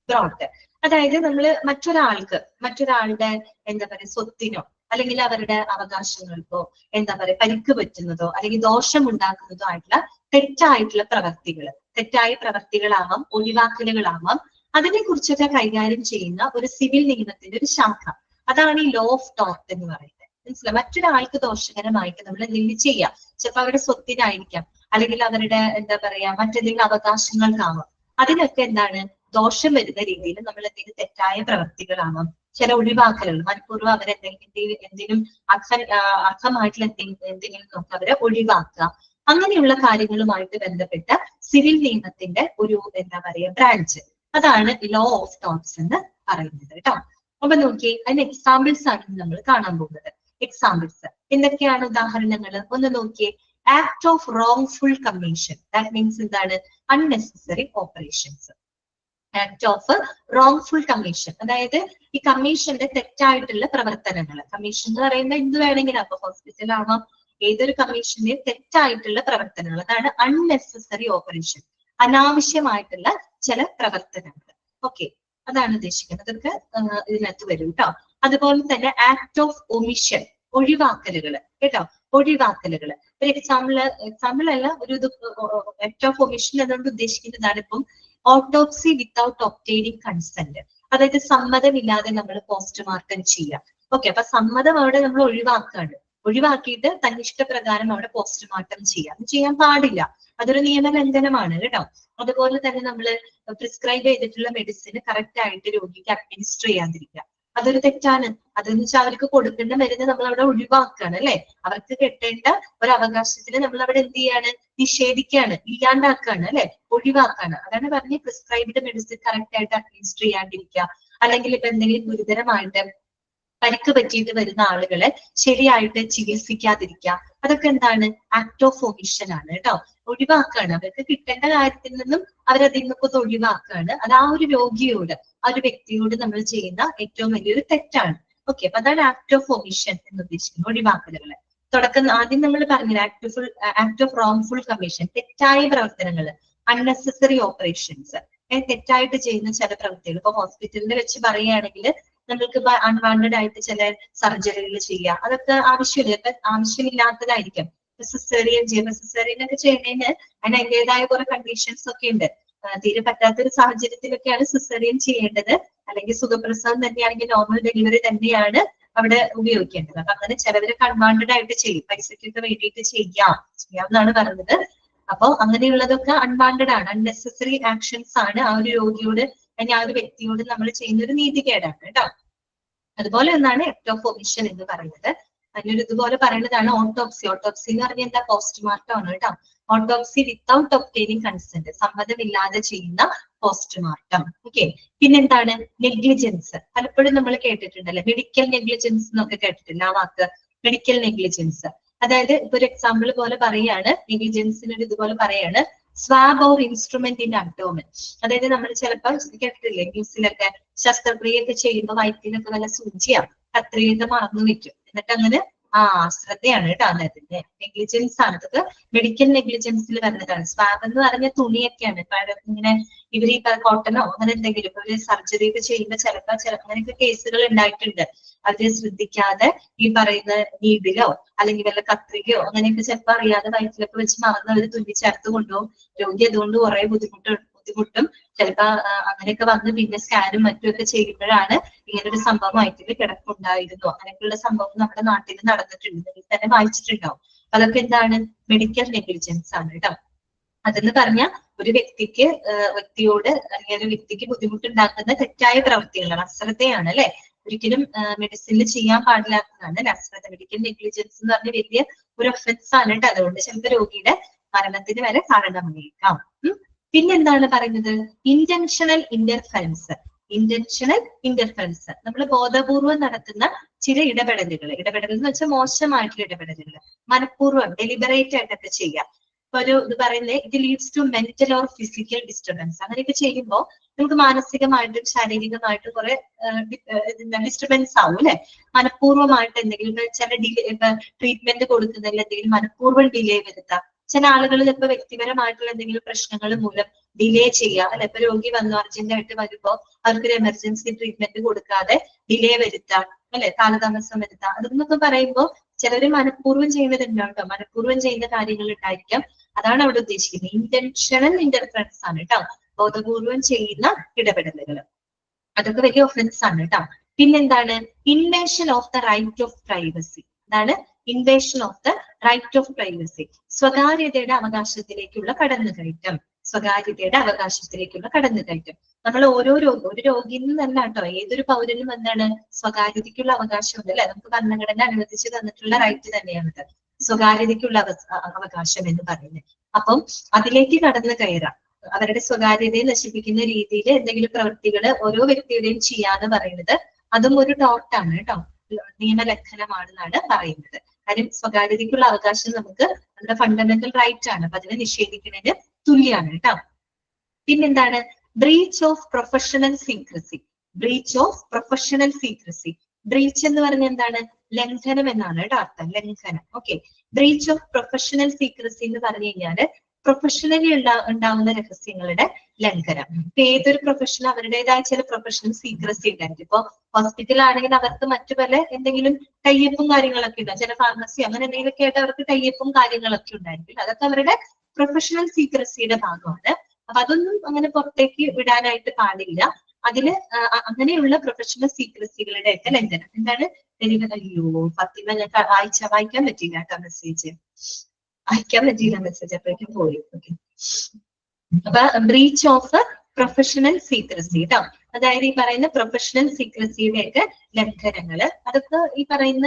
brought. അതായത് നമ്മൾ മറ്റൊരാളുടെ എന്താ പറയുക സ്വത്തിനോ അല്ലെങ്കിൽ അവരുടെ അവകാശങ്ങൾക്കോ എന്താ പറയുക പരിക്ക് പറ്റുന്നതോ അല്ലെങ്കിൽ ദോഷമുണ്ടാക്കുന്നതോ ആയിട്ടുള്ള തെറ്റായിട്ടുള്ള തെറ്റായ പ്രവർത്തികളാവാം, ഒഴിവാക്കലുകളാവാം, അതിനെ കുറിച്ചൊക്കെ കൈകാര്യം ചെയ്യുന്ന ഒരു സിവിൽ നിയമത്തിന്റെ ഒരു ശാഖ. അതാണ് ഈ ലോ ഓഫ് ടോർട്ട് എന്ന് പറയുന്നത്. മനസ്സിലായി? മറ്റൊരാൾക്ക് ദോഷകരമായിട്ട് നമ്മൾ എന്തെങ്കിലും ചെയ്യാം, ചിലപ്പോൾ അവരുടെ സ്വത്തിനായിരിക്കാം, അല്ലെങ്കിൽ അവരുടെ എന്താ പറയാ മറ്റെന്തെങ്കിലും അവകാശങ്ങൾക്കാവാം. അതിനൊക്കെ എന്താണ് ദോഷം വരുന്ന രീതിയിൽ നമ്മൾ എന്തെങ്കിലും തെറ്റായ പ്രവർത്തികളാവാം, ചില ഒഴിവാക്കലുകൾ, മനഃപൂർവ്വം എന്തെങ്കിലും അർത്ഥമായിട്ടുള്ള എന്തെങ്കിലും നോക്കുക, അവരെ ഒഴിവാക്കുക. അങ്ങനെയുള്ള കാര്യങ്ങളുമായിട്ട് ബന്ധപ്പെട്ട സിവിൽ നിയമത്തിന്റെ ഒരു എന്താ പറയുക ബ്രാഞ്ച്, അതാണ് ലോ ഓഫ് ടോർട്ട്സ് എന്ന് പറയുന്നത് കേട്ടോ. അപ്പൊ നോക്കി, അതിന് എക്സാമ്പിൾസ് ആണ് നമ്മൾ കാണാൻ പോകുന്നത്. എക്സാമ്പിൾസ് എന്തൊക്കെയാണ് ഉദാഹരണങ്ങൾ ഒന്ന് നോക്കിയേ. Act of wrongful commission, that means എന്താണ്, unnecessary operations. Act of wrongful commission, അതായത് ഈ കമ്മീഷന്റെ തെറ്റായിട്ടുള്ള പ്രവർത്തനങ്ങൾ. കമ്മീഷൻ എന്ന് പറയുന്നത് എന്ത് വേണമെങ്കിലും, അപ്പൊ ഹോസ്പിറ്റലാവാം, ഏതൊരു കമ്മീഷന്റെ തെറ്റായിട്ടുള്ള പ്രവർത്തനങ്ങൾ, അതാണ് അൺനെസസറി ഓപ്പറേഷൻ, അനാവശ്യമായിട്ടുള്ള ചില പ്രവർത്തനങ്ങൾ. ഓക്കെ, അതാണ് ഉദ്ദേശിക്കുന്നത്. അതൊക്കെ ഇതിനകത്ത് വരും കേട്ടോ. അതുപോലെ തന്നെ ആക്ട് ഓഫ് ഒമിഷൻ, ഒഴിവാക്കലുകൾ കേട്ടോ, ഒഴിവാക്കലുകൾ. ഒരു എക്സാമ്പിൾ അല്ല, ഒരു ഇത് ആക്ട് ഓഫ് ഒമിഷൻ എന്നുകൊണ്ട് ഉദ്ദേശിക്കുന്നതാണ് ഇപ്പം ഓട്ടോപ്സി വിത്തൗട്ട് ഒബ്റ്റെയിനിങ് കൺസെന്റ്, അതായത് സമ്മതമില്ലാതെ നമ്മൾ പോസ്റ്റ്മോർട്ടം ചെയ്യാം. ഓക്കെ, അപ്പൊ സമ്മതം അവിടെ നമ്മൾ ഒഴിവാക്കിയിട്ട് തന്നിഷ്ടപ്രകാരം അവിടെ പോസ്റ്റ്മോർട്ടം ചെയ്യാൻ പാടില്ല. അതൊരു നിയമലംഘനമാണ് കേട്ടോ. അതുപോലെ തന്നെ നമ്മൾ പ്രിസ്ക്രൈബ് ചെയ്തിട്ടുള്ള മെഡിസിൻ കറക്റ്റ് ആയിട്ട് രോഗിക്ക് അഡ്മിനിസ്റ്റർ ചെയ്യാതിരിക്കുക, അതൊരു തെറ്റാണ്. അതെന്ന് വെച്ചാൽ അവർക്ക് കൊടുക്കേണ്ട മരുന്ന് നമ്മൾ അവിടെ ഒഴിവാക്കുകയാണ് അല്ലെ, അവർക്ക് കിട്ടേണ്ട ഒരു അവകാശത്തിന് നമ്മൾ അവിടെ എന്ത് ചെയ്യാണ്, നിഷേധിക്കുകയാണ്, ഇല്ലാണ്ടാക്കുകയാണ് അല്ലെ, ഒഴിവാക്കാണ്. അതാണ് പറഞ്ഞ് പ്രിസ്ക്രൈബ്ഡ് മെഡിസിൻ കറക്റ്റ് ആയിട്ട് അഡ്മിനിസ്റ്റർ ചെയ്യാണ്ടിരിക്കുക, അല്ലെങ്കിൽ ഇപ്പൊ എന്തെങ്കിലും ഗുരുതരമായിട്ട് പരിക്ക് പറ്റിയിട്ട് വരുന്ന ആളുകളെ ശരിയായിട്ട് ചികിത്സിക്കാതിരിക്കുക, അതൊക്കെ എന്താണ്, ആക്ട് ഓഫ് ഒമിഷൻ ആണ് കേട്ടോ. ഒഴിവാക്കുകയാണ്, അവർക്ക് കിട്ടേണ്ട കാര്യത്തിൽ നിന്നും അവരതിൽ നിന്നൊക്കെ ഒഴിവാക്കുകയാണ്. അത് ആ ഒരു രോഗിയോട്, ആ ഒരു വ്യക്തിയോട് നമ്മൾ ചെയ്യുന്ന ഏറ്റവും വലിയൊരു തെറ്റാണ്. ഓക്കെ, അപ്പൊ അതാണ് ആക്ട് ഓഫ് ഒമിഷൻ എന്ന് ഉദ്ദേശിക്കുന്നത്, ഒഴിവാക്കലുകള്. ആദ്യം നമ്മൾ പറഞ്ഞത് ആക്ട് ഓഫ് റോങ്ഫുൾ കമ്മീഷൻ, തെറ്റായ പ്രവർത്തനങ്ങൾ, അൺനെസസറി ഓപ്പറേഷൻസ്, തെറ്റായിട്ട് ചെയ്യുന്ന ചില പ്രവൃത്തികൾ. ഇപ്പൊ ഹോസ്പിറ്റലിൽ വെച്ച് പറയുകയാണെങ്കിൽ നമ്മൾക്ക് അൺവാണ്ടഡ് ആയിട്ട് ചില സർജറികൾ ചെയ്യാം, അതൊക്കെ ആവശ്യമില്ലാത്തതായിരിക്കും. സിസേറിയൻ ഒക്കെ ചെയ്യുന്നതിന് അതിൻ്റെതായ കുറെ കണ്ടീഷൻസ് ഒക്കെ ഉണ്ട്. തീരെ പറ്റാത്തൊരു സാഹചര്യത്തിലൊക്കെയാണ് സിസേറിയൻ ചെയ്യേണ്ടത്, അല്ലെങ്കിൽ സുഖപ്രസവം തന്നെയാണെങ്കിൽ നോർമൽ ഡെലിവറി തന്നെയാണ് അവിടെ ഉപയോഗിക്കേണ്ടത്. അപ്പൊ അങ്ങനെ ചിലവരൊക്കെ അൺവാണ്ടഡ് ആയിട്ട് ചെയ്യും, പൈസക്കൊക്കെ വേണ്ടിയിട്ട് ചെയ്യാമെന്നാണ് പറയുന്നത്. അപ്പൊ അങ്ങനെയുള്ളതൊക്കെ അൺവാണ്ടഡ് ആണ്, അൺനെസസറി ആക്ഷൻസ് ആണ്. ആ ഒരു രോഗിയോട് അല്ലെങ്കിൽ ആ ഒരു വ്യക്തിയോട് നമ്മൾ ചെയ്യുന്ന ഒരു നീതികേടാണ് കേട്ടോ. അതുപോലെ ഒന്നാണ് ആക്ട് ഓഫ് ഒമിഷൻ എന്ന് പറയുന്നത്. അതിനൊരു ഇതുപോലെ പറയുന്നതാണ് ഓട്ടോപ്സി. ഓട്ടോപ്സി എന്ന് പറഞ്ഞാൽ എന്താ, പോസ്റ്റ്മോർട്ടം ആണ് കേട്ടോ. ഓട്ടോപ്സി വിത്തൗട്ട് ഒബ്റ്റെയിനിങ് കൺസെന്റ്, സമ്മതമില്ലാതെ ചെയ്യുന്ന പോസ്റ്റ്മോർട്ടം. ഓക്കെ, പിന്നെന്താണ് നെഗ്ലിജൻസ്. പലപ്പോഴും നമ്മൾ കേട്ടിട്ടുണ്ടല്ലേ, മെഡിക്കൽ നെഗ്ലിജൻസ് എന്നൊക്കെ കേട്ടിട്ടില്ല ആ വാക്ക്, മെഡിക്കൽ നെഗ്ലിജൻസ്. അതായത് ഇപ്പൊ ഒരു എക്സാമ്പിൾ പോലെ പറയാണ്, നെഗ്ലിജൻസിനൊരു ഇതുപോലെ പറയാണ്, swab or instrument in abdomen. അതായത് നമ്മൾ ചിലപ്പോൾ കേട്ടിട്ടില്ലേ ന്യൂസിലൊക്കെ ശസ്ത്രക്രിയയൊക്കെ ചെയ്യുമ്പോൾ വയറ്റിലൊക്കെ നല്ല സൂചിയാ കത്രികയൊക്കെ മറന്നു വെക്കും. എന്നിട്ട് അങ്ങനെ ശ്രദ്ധയാണ് കേട്ടോ അതിന്റെ നെഗ്ലിജൻസ് ആണ്. അതൊക്കെ മെഡിക്കൽ നെഗ്ലിജൻസിൽ വരുന്നതാണ്. സ്വാബ് എന്ന് പറഞ്ഞ തുണിയൊക്കെയാണ്. ഇങ്ങനെ ഇവർ ഈ കോട്ടനോ അങ്ങനെ എന്തെങ്കിലും ഒരു സർജറി ഒക്കെ ചെയ്യുമ്പോൾ ചിലപ്പോൾ അങ്ങനെയൊക്കെ കേസുകൾ ഉണ്ടായിട്ടുണ്ട്. അത് ശ്രദ്ധിക്കാതെ ഈ പറയുന്ന നീഡിലോ അല്ലെങ്കിൽ വല്ല കത്രികയോ അങ്ങനെയൊക്കെ ചിലപ്പോൾ അറിയാതെ വയറ്റിലൊക്കെ വെച്ച് മറന്ന് അവർ തുന്നിച്ചേർത്ത് കൊണ്ടുപോകും. രോഗി അതുകൊണ്ട് കുറെ ബുദ്ധിമുട്ടും ചിലപ്പോ അങ്ങനെയൊക്കെ വന്ന് പിന്നെ സ്കാനും മറ്റുമൊക്കെ ചെയ്യുമ്പോഴാണ് ഇങ്ങനൊരു സംഭവം വയറ്റിൽ കിടപ്പുണ്ടായിരുന്നു. അങ്ങനെയൊക്കെയുള്ള സംഭവം നമ്മുടെ നാട്ടിൽ നടന്നിട്ടുണ്ട്. നിങ്ങൾ തന്നെ വായിച്ചിട്ടുണ്ടാവും. അതൊക്കെ എന്താണ്? മെഡിക്കൽ നെഗ്ലിജൻസ് ആണ് കേട്ടോ. അതെന്ന് പറഞ്ഞാൽ ഒരു വ്യക്തിയോട് അല്ലെങ്കിൽ ഒരു വ്യക്തിക്ക് ബുദ്ധിമുട്ടുണ്ടാക്കുന്ന തെറ്റായ പ്രവൃത്തികളാണ്, അശ്രദ്ധയാണ് അല്ലെ. ഒരിക്കലും മെഡിസിനിൽ ചെയ്യാൻ പാടില്ലാത്തതാണ് അശ്രദ്ധ. മെഡിക്കൽ നെഗ്ലിജൻസ് എന്ന് പറഞ്ഞ വലിയ ഒരു ഒഫൻസ് ആണ് കേട്ടോ. അതുകൊണ്ട് ചിലപ്പോൾ രോഗിയുടെ മരണത്തിന് വരെ കാരണമായേക്കാം. പിന്നെന്താണ് പറയുന്നത്? Intentional interference. ഇന്റൻഷണൽ ഇന്റർഫറൻസ് നമ്മൾ ബോധപൂർവം നടത്തുന്ന ചില ഇടപെടലുകൾ എന്ന് വെച്ചാൽ മോശമായിട്ടുള്ള ഇടപെടലുകൾ, മനഃപൂർവ്വം ഡെലിബറേറ്റ് ആയിട്ടൊക്കെ ചെയ്യാം. ഇപ്പൊ ഇത് പറയുന്നത് it leads to mental or physical disturbance. അങ്ങനെയൊക്കെ ചെയ്യുമ്പോൾ നമുക്ക് മാനസികമായിട്ടും ശാരീരികമായിട്ടും കുറെ ഡിസ്റ്റർബൻസ് ആവും അല്ലെ. മനഃപൂർവ്വമായിട്ട് എന്തെങ്കിലും ചില ട്രീറ്റ്മെന്റ് കൊടുക്കുന്നതിൽ എന്തെങ്കിലും മനഃപൂർവ്വം ഡിലേ വരുത്താം. ചില ആളുകൾ ചിലപ്പോൾ വ്യക്തിപരമായിട്ടുള്ള എന്തെങ്കിലും പ്രശ്നങ്ങൾ മൂലം ഡിലേ ചെയ്യുക അല്ലെ. ഇപ്പൊ രോഗി വന്നു അർജന്റായിട്ട് വരുമ്പോ അവർക്കൊരു എമർജൻസി ട്രീറ്റ്മെന്റ് കൊടുക്കാതെ ഡിലേ വരുത്താം അല്ലെ, കാലതാമസം വരുത്താം. അതെന്നൊക്കെ പറയുമ്പോൾ ചിലര് മനഃപൂർവ്വം ചെയ്യുന്നതുണ്ടാവും കേട്ടോ. മനഃപൂർവ്വം ചെയ്യുന്ന കാര്യങ്ങൾ ഉണ്ടായിരിക്കാം. അതാണ് അവിടെ ഉദ്ദേശിക്കുന്നത്. ഇന്റൻഷണൽ ഇന്റർഫറൻസ് ആണ് കേട്ടോ, ബോധപൂർവം ചെയ്യുന്ന ഇടപെടലുകൾ. അതൊക്കെ വലിയ ഒഫൻസ് ആണ് കേട്ടോ. പിന്നെന്താണ്? Invasion of the right of privacy. അതാണ് invasion of the right of privacy. സ്വകാര്യതയുടെ അവകാശത്തിലേക്കുള്ള കടന്നുകയറ്റം. സ്വകാര്യതയുടെ അവകാശത്തിലേക്കുള്ള കടന്നുകയറ്റം. നമ്മൾ ഒരു രോഗിയിൽ നിന്നല്ല കേട്ടോ, ഏതൊരു പൗരനും എന്താണ് സ്വകാര്യതയ്ക്കുള്ള അവകാശമുണ്ട് അല്ലെ. നമുക്ക് ഭരണഘടന അനുവദിച്ചു തന്നിട്ടുള്ള റൈറ്റ് തന്നെയാണിത്, സ്വകാര്യതയ്ക്കുള്ള അവകാശം എന്ന് പറയുന്നത്. അപ്പം അതിലേക്ക് കടന്നു കയറാം. അവരുടെ സ്വകാര്യതയെ നശിപ്പിക്കുന്ന രീതിയിൽ എന്തെങ്കിലും പ്രവൃത്തികൾ ഓരോ വ്യക്തിയുടെയും ചെയ്യാന്ന് പറയുന്നത് അതും ഒരു ടോർട്ടാണ് കേട്ടോ, നിയമലംഘനമാണെന്നാണ് പറയുന്നത്. കാര്യം സ്വകാര്യതയ്ക്കുള്ള അവകാശം നമുക്ക് നമ്മുടെ ഫണ്ടമെന്റൽ റൈറ്റ് ആണ്. അപ്പൊ അതിനെ നിഷേധിക്കുന്നതിന് തുല്യമാണ് കേട്ടോ. പിന്നെന്താണ്? Breach of professional secrecy. Breach of professional secrecy. Breach എന്ന് പറഞ്ഞാൽ എന്താണ്? ലംഘനം എന്നാണ് കേട്ടോ അർത്ഥം, ലംഘനം. Okay. Breach of professional secrecy എന്ന് പറഞ്ഞു കഴിഞ്ഞാല് പ്രൊഫഷണലി ഉണ്ടാവുന്ന രഹസ്യങ്ങളുടെ ലംഘനം. ഇപ്പൊ ഏതൊരു പ്രൊഫഷണൽ അവരുടേതായ ചില പ്രൊഫഷണൽ സീക്രസി ഉണ്ടായിരിക്കും. ഇപ്പൊ ഹോസ്പിറ്റൽ ആണെങ്കിൽ അവർക്ക് മറ്റു പല എന്തെങ്കിലും ടൈപ്പും കാര്യങ്ങളൊക്കെ ഉണ്ടാവും. ചില ഫാർമസി അങ്ങനെ എന്തെങ്കിലുമൊക്കെ ആയിട്ട് അവർക്ക് ടൈപ്പും കാര്യങ്ങളൊക്കെ ഉണ്ടായിരിക്കും. അതൊക്കെ അവരുടെ പ്രൊഫഷണൽ സീക്രസിയുടെ ഭാഗമാണ്. അപ്പൊ അതൊന്നും അങ്ങനെ പുറത്തേക്ക് വിടാനായിട്ട് പാടില്ല. അതില് അങ്ങനെയുള്ള പ്രൊഫഷണൽ സീക്രസികളുടെ ഒക്കെ ലംഘനം. എന്താണ്? അയ്യോ ഫാത്തിമ, ഞാൻ വായിക്കാൻ പറ്റില്ല കേട്ടോ മെസ്സേജ്, അയക്കാൻ പറ്റിയില്ല മെസ്സേജ്, അപ്പോഴേക്കും പോയി. ഓക്കെ. അപ്പൊ ബ്രീച്ച് ഓഫ് പ്രൊഫഷണൽ സീക്രസി കേട്ടോ, അതായത് ഈ പറയുന്ന പ്രൊഫഷണൽ സീക്രസിയുടെ ഒക്കെ ലംഘനങ്ങള്, അതൊക്കെ ഈ പറയുന്ന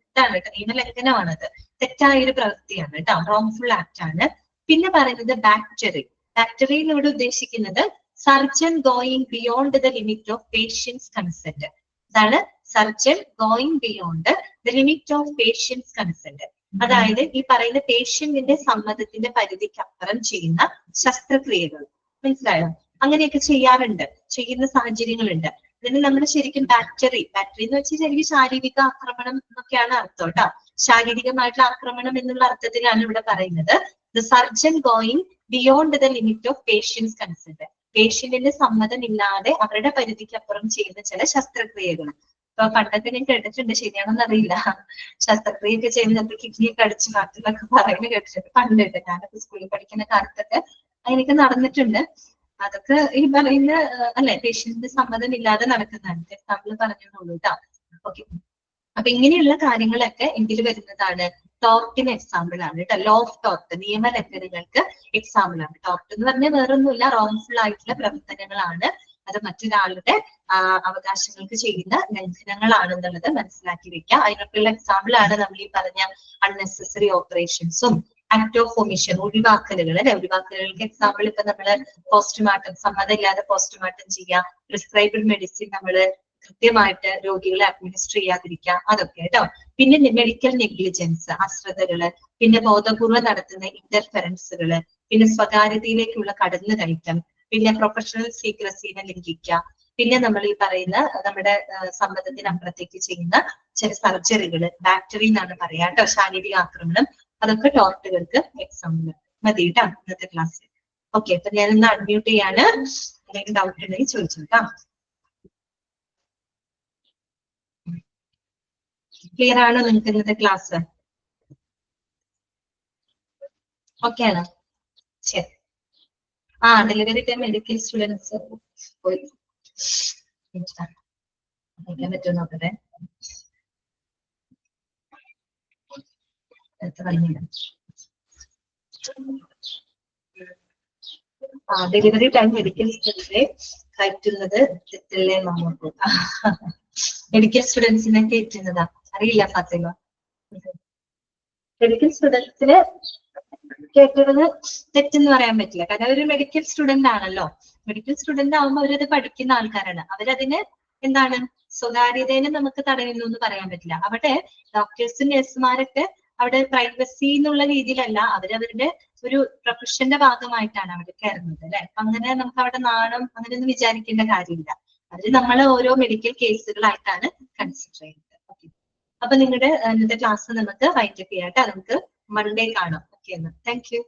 ഇതാണ് കേട്ടോ, നിയമലംഘനമാണത്. തെറ്റായ ഒരു പ്രവൃത്തിയാണ് കേട്ടോ, റോങ്ഫുൾ ആക്ട് ആണ്. പിന്നെ പറയുന്നത് ബാക്ടറി. ബാക്ടറിയിലൂടെ ഉദ്ദേശിക്കുന്നത് surgeon going beyond the limit of patient's consent. അതാണ് surgeon going beyond the limit of patient's consent. അതായത് ഈ പറയുന്ന പേഷ്യന്റിന്റെ സമ്മതത്തിന്റെ പരിധിക്കപ്പുറം ചെയ്യുന്ന ശസ്ത്രക്രിയകൾ. മനസ്സിലായോ? അങ്ങനെയൊക്കെ ചെയ്യാറുണ്ട്, ചെയ്യുന്ന സാഹചര്യങ്ങളുണ്ട്. അതിന് നമ്മൾ ശരിക്കും ബാക്ടറി എന്ന് വെച്ചാൽ ശരിക്കും ശാരീരിക ആക്രമണം എന്നൊക്കെയാണ് അർത്ഥം കേട്ടോ. ശാരീരികമായിട്ടുള്ള ആക്രമണം എന്നുള്ള അർത്ഥത്തിലാണ് ഇവിടെ പറയുന്നത്. The surgeon going beyond the limit of patient's consent. പേഷ്യന്റിന്റെ സമ്മതമില്ലാതെ അവരുടെ പരിധിക്കപ്പുറം ചെയ്യുന്ന ചില ശസ്ത്രക്രിയകൾ. ഇപ്പൊ പണ്ടൊക്കെ ഞാൻ കേട്ടിട്ടുണ്ട്, ശരിയാണെന്ന് അറിയില്ല, ശസ്ത്രക്രിയൊക്കെ ചെയ്യുന്ന കിഡ്നിയൊക്കെ അടിച്ചു മാറ്റുന്നൊക്കെ പറയുന്നത് കേട്ടിട്ടുണ്ട് പണ്ടിട്ട്. ഞാനൊക്കെ സ്കൂളിൽ പഠിക്കുന്ന കാലത്തൊക്കെ അങ്ങനെയൊക്കെ നടന്നിട്ടുണ്ട്. അതൊക്കെ ഈ പറയുന്ന അല്ലെ പേഷ്യന്റിന്റെ സമ്മതമില്ലാതെ നടക്കുന്നതാണ്. എക്സാമ്പിൾ പറഞ്ഞോളൂ കേട്ടോ. ഓക്കെ. അപ്പൊ ഇങ്ങനെയുള്ള കാര്യങ്ങളൊക്കെ എന്തിൽ വരുന്നതാണ്? ടോർട്ടിന് എക്സാമ്പിൾ ആണ് കേട്ടോ. ലോ ഓഫ് ടോർട്ട്, നിയമലംഘനങ്ങൾക്ക് എക്സാമ്പിൾ ആണ്. ടോർട്ട് എന്ന് പറഞ്ഞാൽ വേറൊന്നുമില്ല, റോങ്ഫുൾ ആയിട്ടുള്ള പ്രവർത്തനങ്ങളാണ്. അത് മറ്റൊരാളുടെ അവകാശങ്ങൾക്ക് ചെയ്യുന്ന ലംഘനങ്ങളാണെന്നുള്ളത് മനസ്സിലാക്കി വെക്കുക. അതിനൊക്കെയുള്ള എക്സാമ്പിൾ ആണ് നമ്മൾ ഈ പറഞ്ഞ അൺനെസസറി ഓപ്പറേഷൻസും ആക്ട് ഓഫ് ഒമിഷൻ, ഒഴിവാക്കലുകൾ അല്ലെ. ഒഴിവാക്കലുകൾക്ക് എക്സാമ്പിൾ ഇപ്പൊ നമ്മള് പോസ്റ്റ്മോർട്ടം, സമ്മതമില്ലാതെ പോസ്റ്റ്മോർട്ടം ചെയ്യുക, പ്രിസ്ക്രൈബ്ഡ് മെഡിസിൻ നമ്മള് കൃത്യമായിട്ട് രോഗികളെ അഡ്മിനിസ്റ്റർ ചെയ്യാതിരിക്കുക, അതൊക്കെ കേട്ടോ. പിന്നെ മെഡിക്കൽ നെഗ്ലിജൻസ്, അശ്രദ്ധകള്, പിന്നെ ബോധപൂർവ്വം നടത്തുന്ന ഇന്റർഫെറൻസുകള്, പിന്നെ സ്വകാര്യതയിലേക്കുള്ള കടന്നുകയറ്റം, പിന്നെ പ്രൊഫഷണൽ സീക്രസീനെ ലംഘിക്കുക, പിന്നെ നമ്മൾ ഈ പറയുന്ന നമ്മുടെ സമ്മതത്തിനപ്പുറത്തേക്ക് ചെയ്യുന്ന ചില സർജറികള്, ബാക്ടറി എന്നാണ് പറയാ കേട്ടോ, ശാരീരിക ആക്രമണം, അതൊക്കെ ടോർട്ടുകൾക്ക് എക്സാമ്പിൾ. മതി കേട്ടോ ഇന്നത്തെ ക്ലാസ്. ഓക്കെ, അപ്പൊ ഞാനൊന്ന് അൺമ്യൂട്ട് ചെയ്യാണ്. എന്തെങ്കിലും ഡൗട്ട് ഉണ്ടെങ്കിൽ ചോദിച്ചു കേട്ടോ. ക്ലിയർ ആണോ നിങ്ങൾക്ക് ഇന്നത്തെ ക്ലാസ്? ഓക്കെ ആണോ? ശരി. ഡെലിവറി ടൈം മെഡിക്കൽ സ്റ്റുഡൻസ് പോയി പറ്റുമോ നോക്കട്ടെ. ഡെലിവറി ടൈം മെഡിക്കൽ സ്റ്റുഡൻസിനെ കയറ്റുന്നത് തെറ്റല്ലേ നമുക്ക്? മെഡിക്കൽ സ്റ്റുഡൻസിനെ കയറ്റുന്നതാ അറിയില്ല ഫാത്തിമ. മെഡിക്കൽ സ്റ്റുഡൻസിന് കേട്ടത് തെറ്റെന്ന് പറയാൻ പറ്റില്ല, കാരണം അവര് മെഡിക്കൽ സ്റ്റുഡന്റ് ആണല്ലോ. മെഡിക്കൽ സ്റ്റുഡന്റ് ആവുമ്പോൾ അവരത് പഠിക്കുന്ന ആൾക്കാരാണ്. അവരതിന് എന്താണ് സ്വകാര്യതേനെ നമുക്ക് തടയുന്നു എന്ന് പറയാൻ പറ്റില്ല. അവിടെ ഡോക്ടേഴ്സും നഴ്സുമാരൊക്കെ അവിടെ പ്രൈവസി എന്നുള്ള രീതിയിലല്ല, അവരവരുടെ ഒരു പ്രൊഫഷന്റെ ഭാഗമായിട്ടാണ് അവിടെ കയറുന്നത് അല്ലെ. അപ്പൊ അങ്ങനെ നമുക്ക് അവിടെ നാണം അങ്ങനെയൊന്നും വിചാരിക്കേണ്ട കാര്യമില്ല. അവര് നമ്മളെ ഓരോ മെഡിക്കൽ കേസുകളായിട്ടാണ് കൺസിഡർ ചെയ്യുന്നത്. ഓക്കെ, അപ്പൊ നിങ്ങളുടെ ഇന്നത്തെ ക്ലാസ് നമുക്ക് വൈൻഡപ്പ് ചെയ്യാം. നമുക്ക് മൺഡേ കാണാം. Okay, thank you.